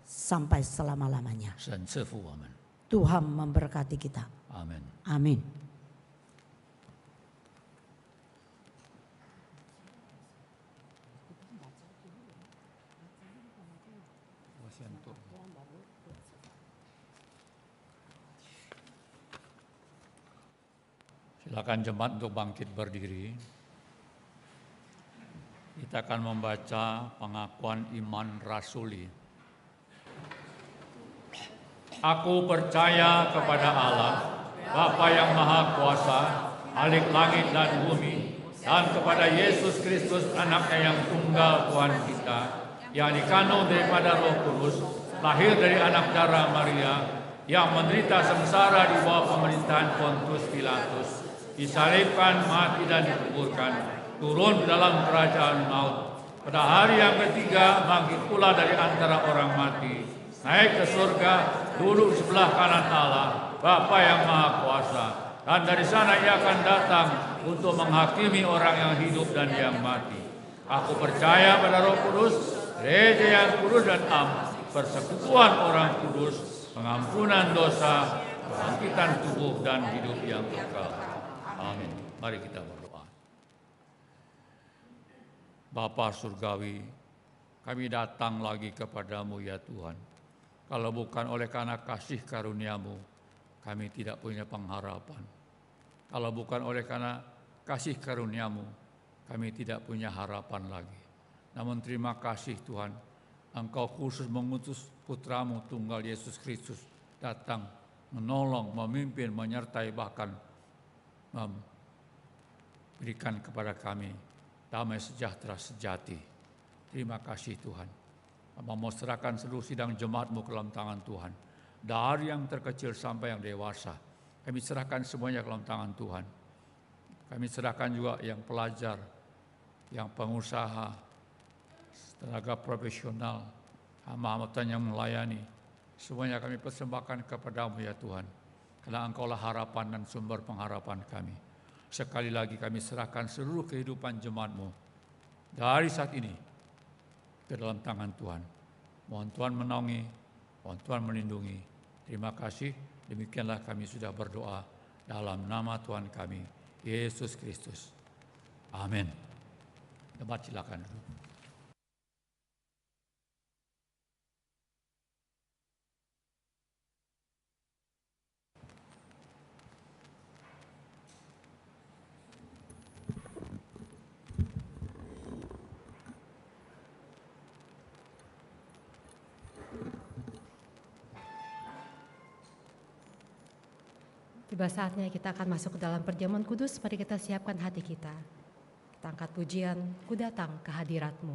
[SPEAKER 2] sampai selama-lamanya.
[SPEAKER 3] 神赐福我们，
[SPEAKER 2] Tuhan memberkati kita.
[SPEAKER 3] 阿门。
[SPEAKER 2] Amin.
[SPEAKER 3] Silakan jemaat untuk bangkit berdiri. Kita akan membaca pengakuan iman rasuli. Aku percaya kepada Allah, Bapa yang Maha Kuasa, Khalik langit dan bumi, dan kepada Yesus Kristus anaknya yang tunggal Tuhan kita, yang dikandung daripada Roh Kudus, lahir dari anak darah Maria, yang menderita sengsara di bawah pemerintahan Pontius Pilatus, disalibkan, mati dan dikuburkan, turun dalam kerajaan maut, Pada hari yang ketiga bangkit pula dari antara orang mati, naik ke surga, duduk sebelah kanan Allah, Bapa yang Maha Kuasa. Dan dari sana ia akan datang untuk menghakimi orang yang hidup dan yang mati. Aku percaya pada Roh Kudus, gereja yang kudus dan am, persekutuan orang kudus, pengampunan dosa, kebangkitan tubuh dan hidup yang kekal. Amin. Mari kita berdoa. Bapa Surgawi, kami datang lagi kepadamu ya Tuhan. Kalau bukan oleh karena kasih karunia-Mu, kami tidak punya pengharapan. Kalau bukan oleh karena kasih karunia-Mu, kami tidak punya harapan lagi. Namun terima kasih Tuhan, Engkau khusus mengutus Putra-Mu tunggal Yesus Kristus datang menolong, memimpin, menyertai, bahkan memberikan kepada kami damai sejahtera sejati. Terima kasih Tuhan. Kami mau serahkan seluruh sidang jemaat-Mu ke dalam tangan Tuhan. Dari yang terkecil sampai yang dewasa, kami serahkan semuanya ke dalam tangan Tuhan. Kami serahkan juga yang pelajar, yang pengusaha, tenaga profesional, hamba-hamba Tuhan yang melayani. Semuanya kami persembahkan kepada-Mu ya Tuhan. Karena Engkaulah harapan dan sumber pengharapan kami. Sekali lagi kami serahkan seluruh kehidupan jemaat-Mu dari saat ini ke dalam tangan Tuhan. Mohon Tuhan menaungi, mohon Tuhan melindungi. Terima kasih. Demikianlah kami sudah berdoa dalam nama Tuhan kami, Yesus Kristus. Amin. Jemaat silakan dulu.
[SPEAKER 1] Tiba saatnya kita akan masuk ke dalam perjamuan kudus. Mari kita siapkan hati kita. Kita angkat pujian, Ku datang ke hadirat-Mu.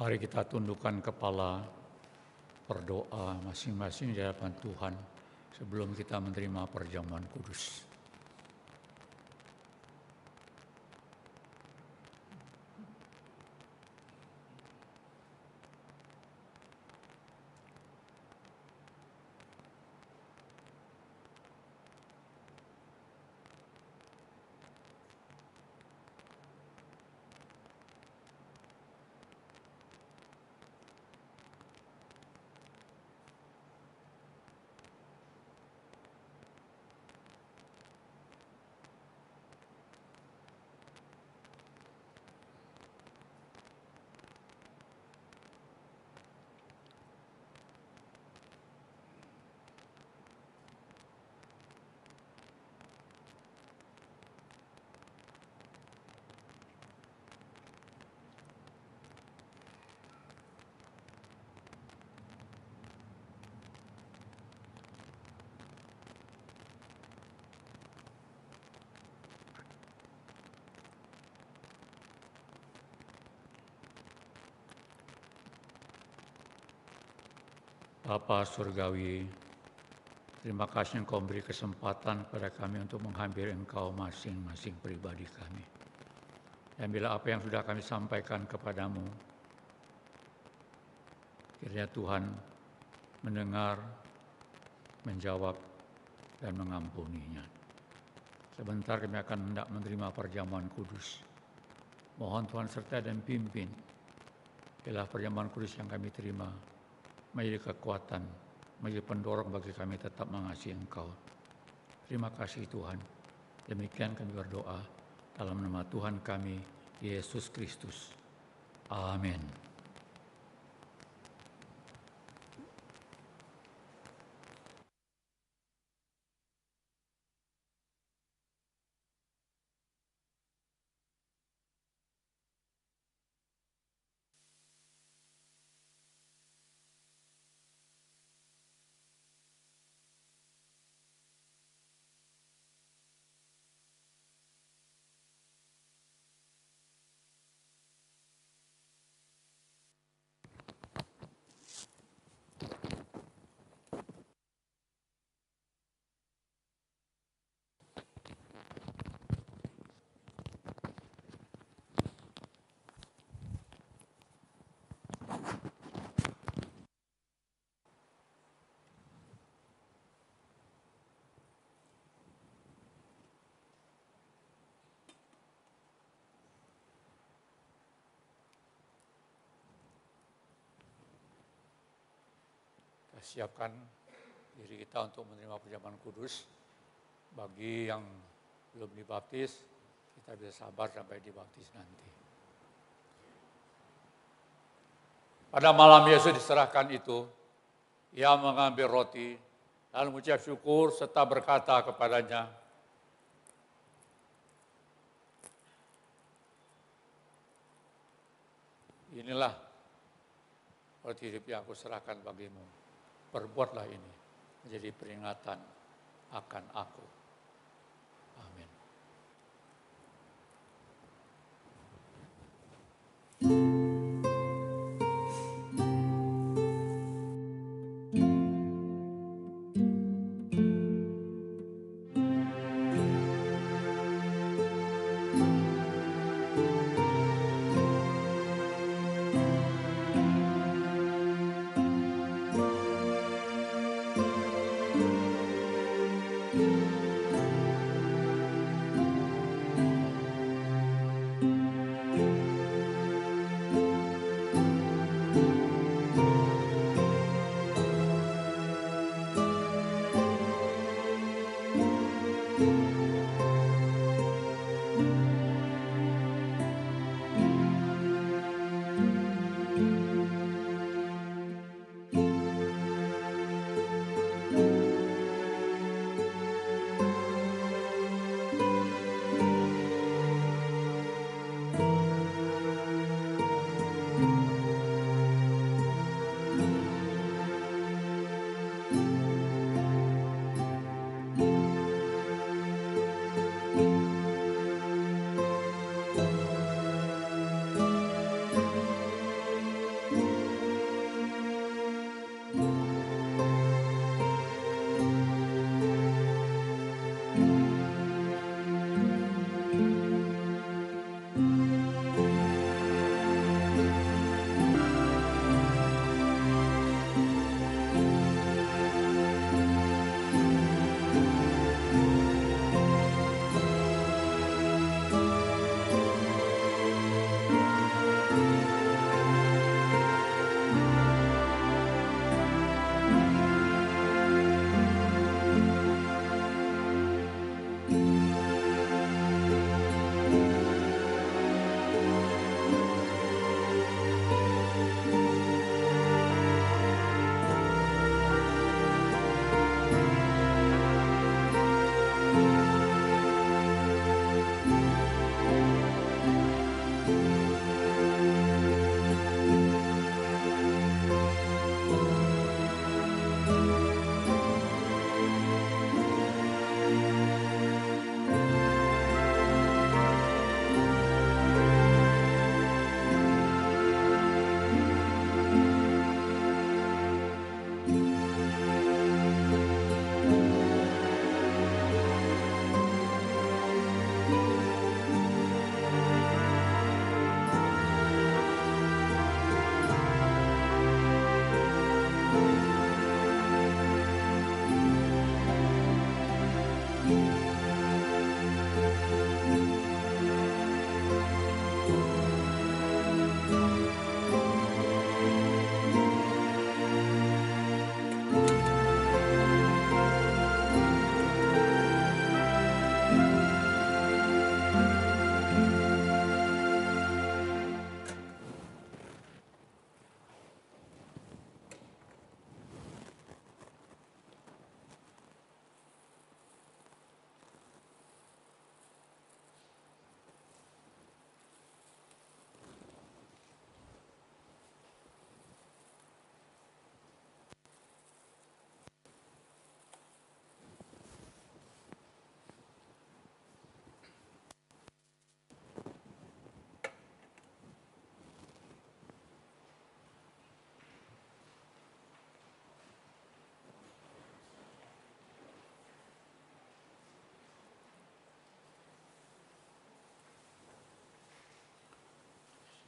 [SPEAKER 3] Mari kita tundukkan kepala, berdoa masing-masing di hadapan Tuhan sebelum kita menerima perjamuan kudus.
[SPEAKER 4] Bapa Surgawi, terima kasih Engkau beri kesempatan kepada kami untuk menghampiri Engkau masing-masing pribadi kami. Dan bila apa yang sudah kami sampaikan kepadamu, kiranya Tuhan mendengar, menjawab, dan mengampuninya. Sebentar kami akan hendak menerima perjamuan kudus. Mohon Tuhan sertai dan pimpin. Bila perjamuan kudus yang kami terima menjadi kekuatan, menjadi pendorong bagi kami tetap mengasihi Engkau. Terima kasih Tuhan. Demikian kami berdoa dalam nama Tuhan kami, Yesus Kristus. Amin. Siapkan diri kita untuk menerima perjamuan kudus. Bagi yang belum dibaptis, kita bisa sabar sampai dibaptis nanti. Pada malam Yesus diserahkan itu, ia mengambil roti, lalu mengucap syukur serta berkata kepadanya, "Inilah roti hidup yang aku serahkan bagimu. Perbuatlah ini menjadi peringatan akan aku." Amin.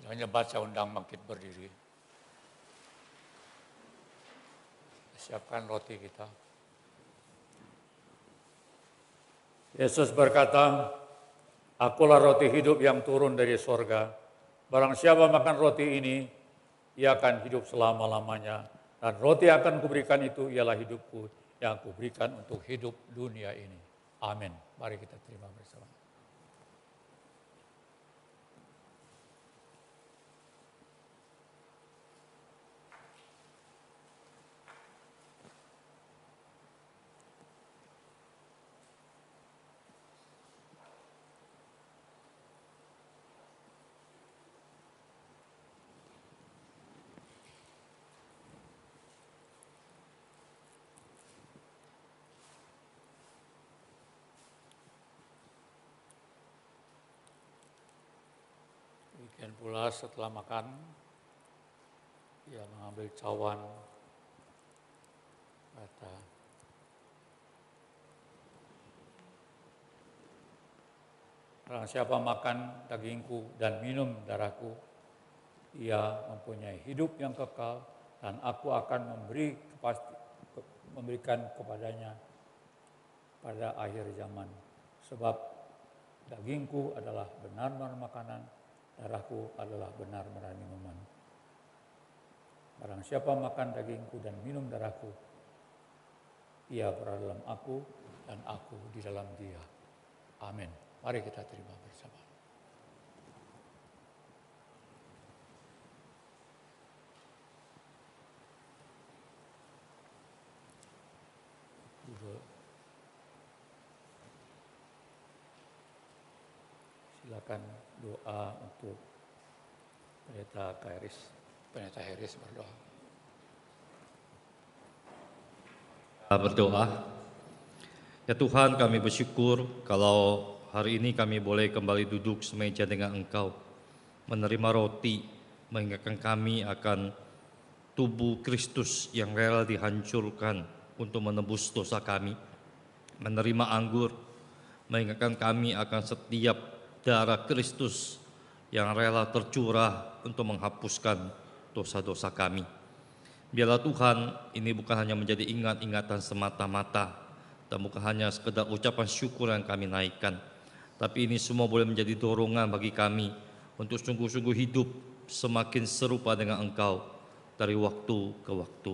[SPEAKER 4] Hanya baca undang bangkit berdiri. Siapkan roti kita. Yesus berkata, "Akulah roti hidup yang turun dari sorga. Barang siapa makan roti ini, ia akan hidup selama-lamanya. Dan roti yang akan kuberikan itu ialah hidupku yang kuberikan untuk hidup dunia ini." Amin. Mari kita terima bersama. Demikian pula setelah makan, ia mengambil cawan, kata, "Barang siapa makan dagingku dan minum darahku, ia mempunyai hidup yang kekal, dan aku akan memberikan kepadanya pada akhir zaman. Sebab dagingku adalah benar-benar makanan, darahku adalah benar-benar minuman. Barang siapa makan dagingku dan minum darahku, ia berada dalam aku dan aku di dalam dia." Amin. Mari kita terima bersama. Silakan doa untuk Pendeta Kairis. Pendeta Harris berdoa.
[SPEAKER 5] Berdoa. Ya Tuhan, kami bersyukur kalau hari ini kami boleh kembali duduk semeja dengan Engkau, menerima roti, mengingatkan kami akan tubuh Kristus yang rela dihancurkan untuk menebus dosa kami, menerima anggur, mengingatkan kami akan setiap darah Kristus yang rela tercurah untuk menghapuskan dosa-dosa kami. Biarlah Tuhan, ini bukan hanya menjadi ingat-ingatan semata-mata, dan bukan hanya sekedar ucapan syukur yang kami naikkan, tapi ini semua boleh menjadi dorongan bagi kami untuk sungguh-sungguh hidup semakin serupa dengan Engkau dari waktu ke waktu.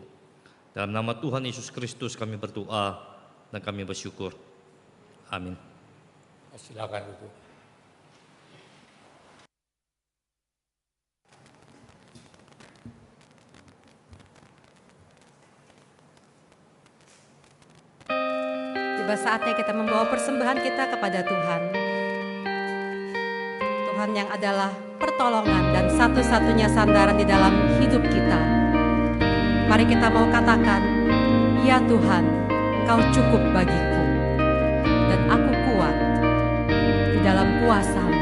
[SPEAKER 5] Dalam nama Tuhan Yesus Kristus kami berdoa dan kami bersyukur. Amin.
[SPEAKER 4] Silakan duduk.
[SPEAKER 1] Tiba saatnya kita membawa persembahan kita kepada Tuhan. Tuhan yang adalah pertolongan dan satu-satunya sandaran di dalam hidup kita. Mari kita mau katakan, "Ya Tuhan, Kau cukup bagiku, dan aku kuat di dalam kuasa-Mu."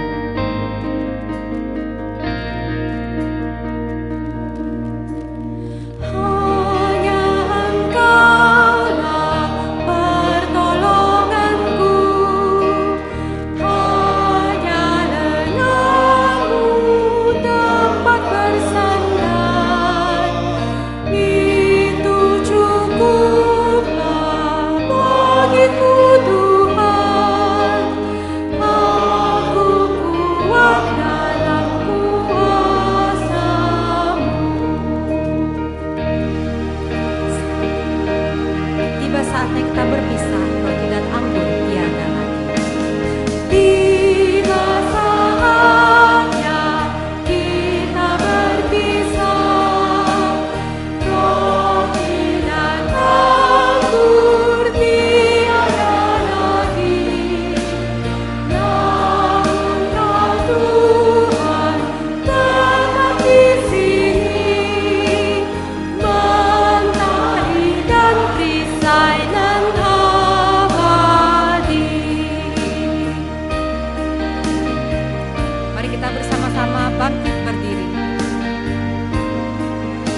[SPEAKER 6] Cukuplah bagiku Tuhan.
[SPEAKER 1] saatnya kita berpisah, roti dan anggur tiada lagi. Tiba saatnya kita berpisah, roti dan anggur tiada lagi. Namun Kau Tuhan tetap di sini, mentari dan perisai nan abadi. Mari kita bersama-sama bangkit berdiri.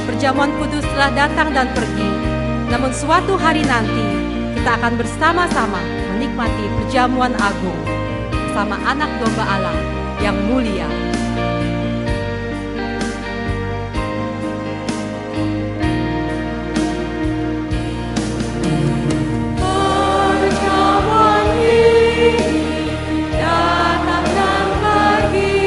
[SPEAKER 1] Perjamuan kudus telah datang dan pergi, namun suatu hari nanti kita akan bersama-sama menikmati perjamuan agung bersama anak domba Allah yang mulia. Perjamuan ini datang dan pergi,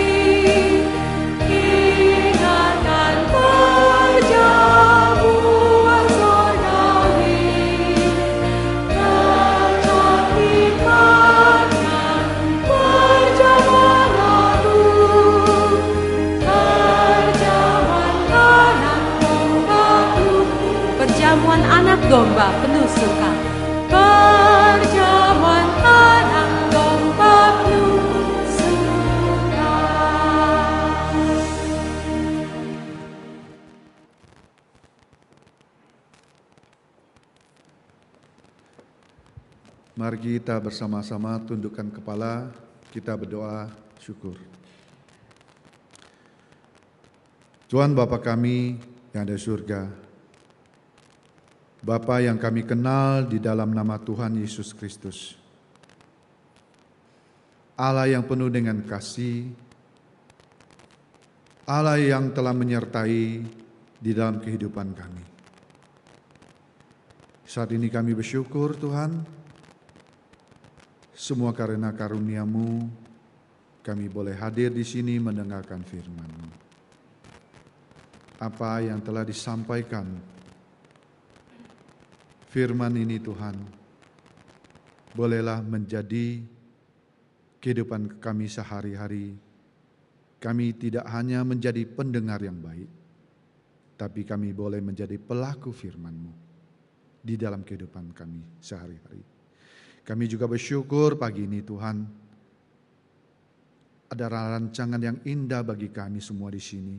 [SPEAKER 1] ingatkan perjamuan surgawi, tetap nikmatkan perjamuan agung, perjamuan anak domba penuh suka. Perjamuan anak domba penuh suka.
[SPEAKER 6] Mari kita bersama-sama tundukkan kepala, kita berdoa syukur. Tuhan Bapa kami yang ada di surga, Bapa yang kami kenal di dalam nama Tuhan Yesus Kristus, Allah yang penuh dengan kasih, Allah yang telah menyertai di dalam kehidupan kami. Saat ini kami bersyukur Tuhan, semua karena karunia-Mu kami boleh hadir di sini mendengarkan firman-Mu. Apa yang telah disampaikan firman ini Tuhan, bolehlah menjadi kehidupan kami sehari-hari. Kami tidak hanya menjadi pendengar yang baik, tapi kami boleh menjadi pelaku firman-Mu di dalam kehidupan kami sehari-hari. Kami juga bersyukur pagi ini Tuhan, ada rancangan yang indah bagi kami semua di sini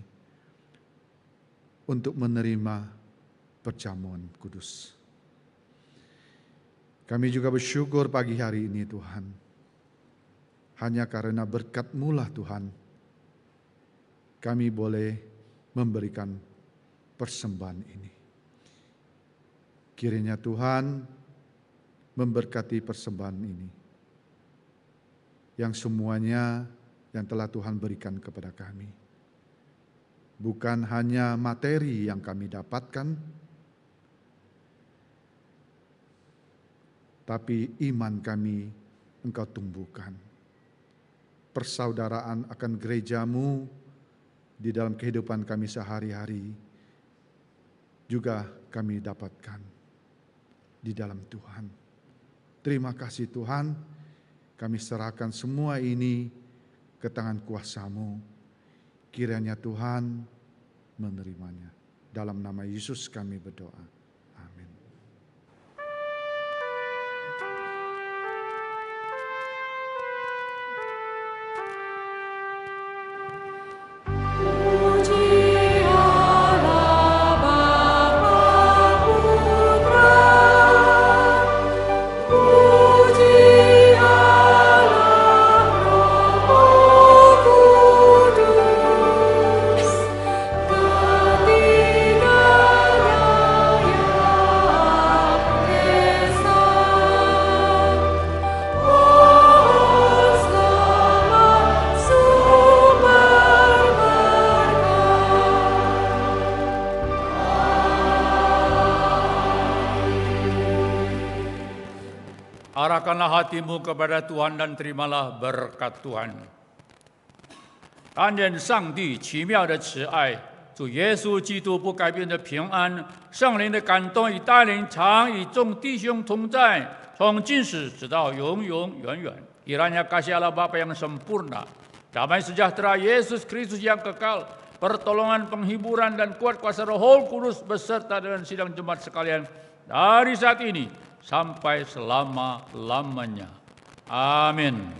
[SPEAKER 6] untuk menerima perjamuan kudus. Kami juga bersyukur pagi hari ini Tuhan, hanya karena berkat-Mu lah Tuhan, kami boleh memberikan persembahan ini. Kiranya Tuhan memberkati persembahan ini, yang semuanya yang telah Tuhan berikan kepada kami. Bukan hanya materi yang kami dapatkan, tapi iman kami Engkau tumbuhkan. Persaudaraan akan gereja-Mu di dalam kehidupan kami sehari-hari juga kami dapatkan di dalam Tuhan. Terima kasih Tuhan, kami serahkan semua ini ke tangan kuasa-Mu. Kiranya Tuhan menerimanya. Dalam nama Yesus kami berdoa.
[SPEAKER 3] Arahkanlah hatimu kepada Tuhan dan terimalah berkat Tuhan. 但愿上帝奇妙的慈爱主耶稣基督不改变的平安，圣灵的感动与带领，常与众弟兄同在，从今时直到永永远远。Kiranya kasih Allah Bapa yang sempurna, damai sejahtera Yesus Kristus yang kekal, pertolongan, penghiburan, dan kuat kuasa Roh Kudus beserta dengan sidang jemaat sekalian dari saat ini sampai selama-lamanya. Amin.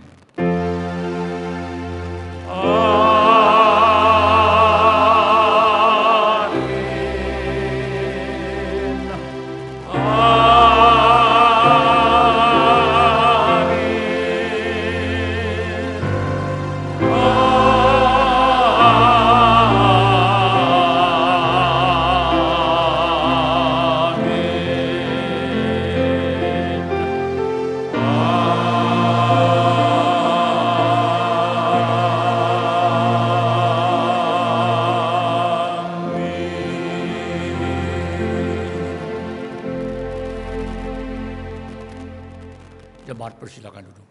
[SPEAKER 3] Jemaat persilakan duduk.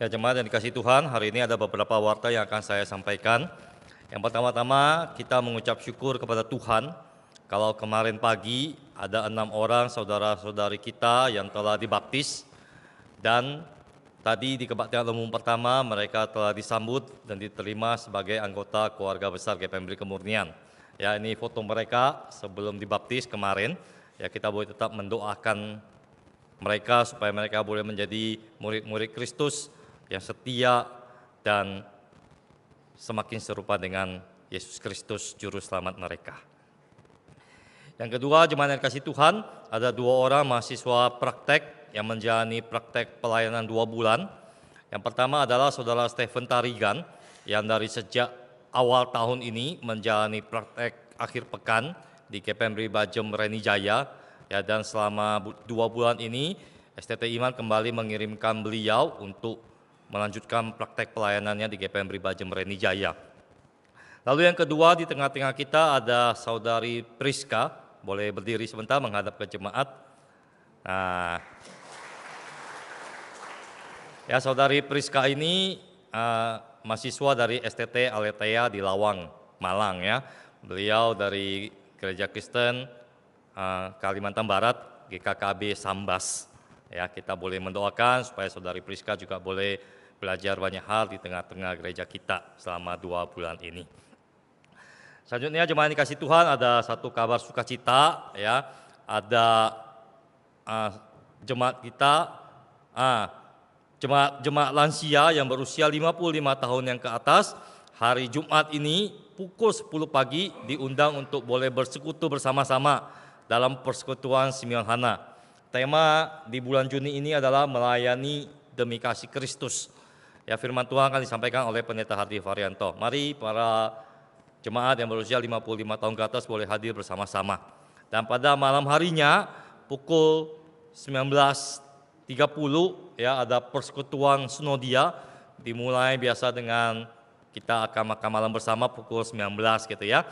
[SPEAKER 5] Ya jemaat yang dikasihi Tuhan, hari ini ada beberapa warta yang akan saya sampaikan. Yang pertama-tama kita mengucap syukur kepada Tuhan kalau kemarin pagi ada 6 orang saudara-saudari kita yang telah dibaptis, dan tadi di kebaktian umum pertama mereka telah disambut dan diterima sebagai anggota keluarga besar GPMB Kemurnian. Ya, ini foto mereka sebelum dibaptis kemarin. Ya, kita boleh tetap mendoakan mereka supaya mereka boleh menjadi murid-murid Kristus yang setia dan semakin serupa dengan Yesus Kristus juru selamat mereka. Yang kedua, jemaat yang kasih Tuhan, ada 2 orang mahasiswa praktek yang menjalani praktek pelayanan 2 bulan. Yang pertama adalah saudara Stephen Tarigan yang dari sejak awal tahun ini menjalani praktek akhir pekan di GPMB Bajem Reni Jaya. Ya, dan selama 2 bulan ini STT Iman kembali mengirimkan beliau untuk melanjutkan praktek pelayanannya di GPMB Bajem Reni Jaya. Lalu yang kedua, di tengah-tengah kita ada saudari Priska. Boleh berdiri sebentar menghadap ke jemaat. Nah, ya, saudari Priska ini mahasiswa dari STT Aletheia di Lawang, Malang ya. Beliau dari Gereja Kristen Kalimantan Barat, GKKB Sambas. Ya, kita boleh mendoakan supaya saudari Priska juga boleh belajar banyak hal di tengah-tengah gereja kita selama 2 bulan ini. Selanjutnya jemaat dikasih Tuhan, ada satu kabar sukacita ya. Ada jemaat kita jemaat lansia yang berusia 55 tahun yang ke atas, hari Jumat ini pukul 10 pagi diundang untuk boleh bersekutu bersama-sama dalam persekutuan Simeon Hana. Tema di bulan Juni ini adalah melayani demi kasih Kristus. Ya, firman Tuhan akan disampaikan oleh Pendeta Hardi Varianto. Mari para jemaat yang berusia 55 tahun ke atas boleh hadir bersama-sama. Dan pada malam harinya pukul 19.30 ya ada persekutuan Sinodia, dimulai biasa dengan kita akan makan malam bersama pukul 19 gitu ya.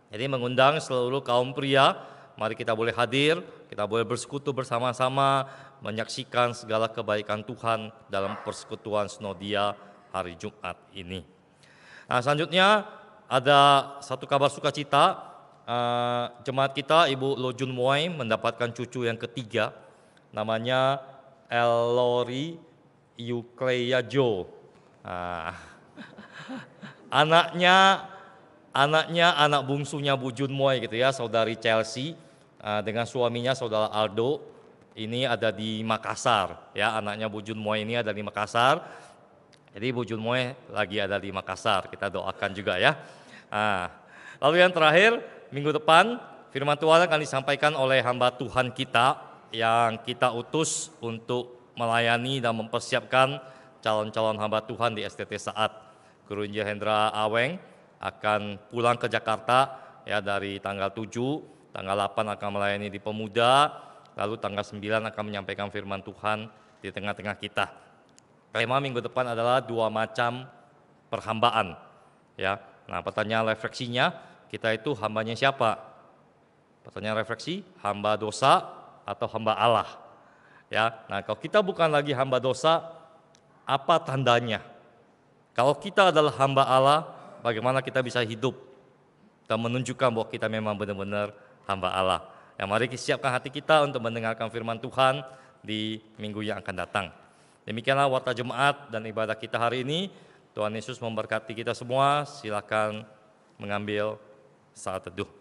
[SPEAKER 5] Jadi mengundang seluruh kaum pria, mari kita boleh hadir, kita boleh bersekutu bersama-sama, menyaksikan segala kebaikan Tuhan dalam persekutuan Sinodia hari Jumat ini. Nah, selanjutnya ada satu kabar sukacita, jemaat kita Ibu Lo Jun Moy mendapatkan cucu yang ketiga, namanya Elori Yukleya Jo. Anaknya anak bungsunya Bu Jun Moy gitu ya, saudari Chelsea dengan suaminya saudara Aldo. Ini ada di Makassar ya, anaknya Bu Jun Moy ini ada di Makassar. Jadi Bu Jun Moy lagi ada di Makassar, kita doakan juga ya. Lalu yang terakhir, minggu depan firman Tuhan akan disampaikan oleh hamba Tuhan kita yang kita utus untuk melayani dan mempersiapkan calon-calon hamba Tuhan di STT Saat. Guru Injil Hendra Aweng akan pulang ke Jakarta ya dari tanggal 7, tanggal 8 akan melayani di Pemuda, lalu tanggal 9 akan menyampaikan firman Tuhan di tengah-tengah kita. Tema minggu depan adalah 2 macam perhambaan. Ya, nah pertanyaan refleksinya, kita itu hambanya siapa? Pertanyaan refleksi, hamba dosa atau hamba Allah? Ya, nah kalau kita bukan lagi hamba dosa, apa tandanya? Kalau kita adalah hamba Allah, bagaimana kita bisa hidup dan menunjukkan bahwa kita memang benar-benar hamba Allah. Ya, mari kita siapkan hati kita untuk mendengarkan firman Tuhan di minggu yang akan datang. Demikianlah warta Jemaat dan ibadah kita hari ini. Tuhan Yesus memberkati kita semua. Silakan mengambil saat teduh.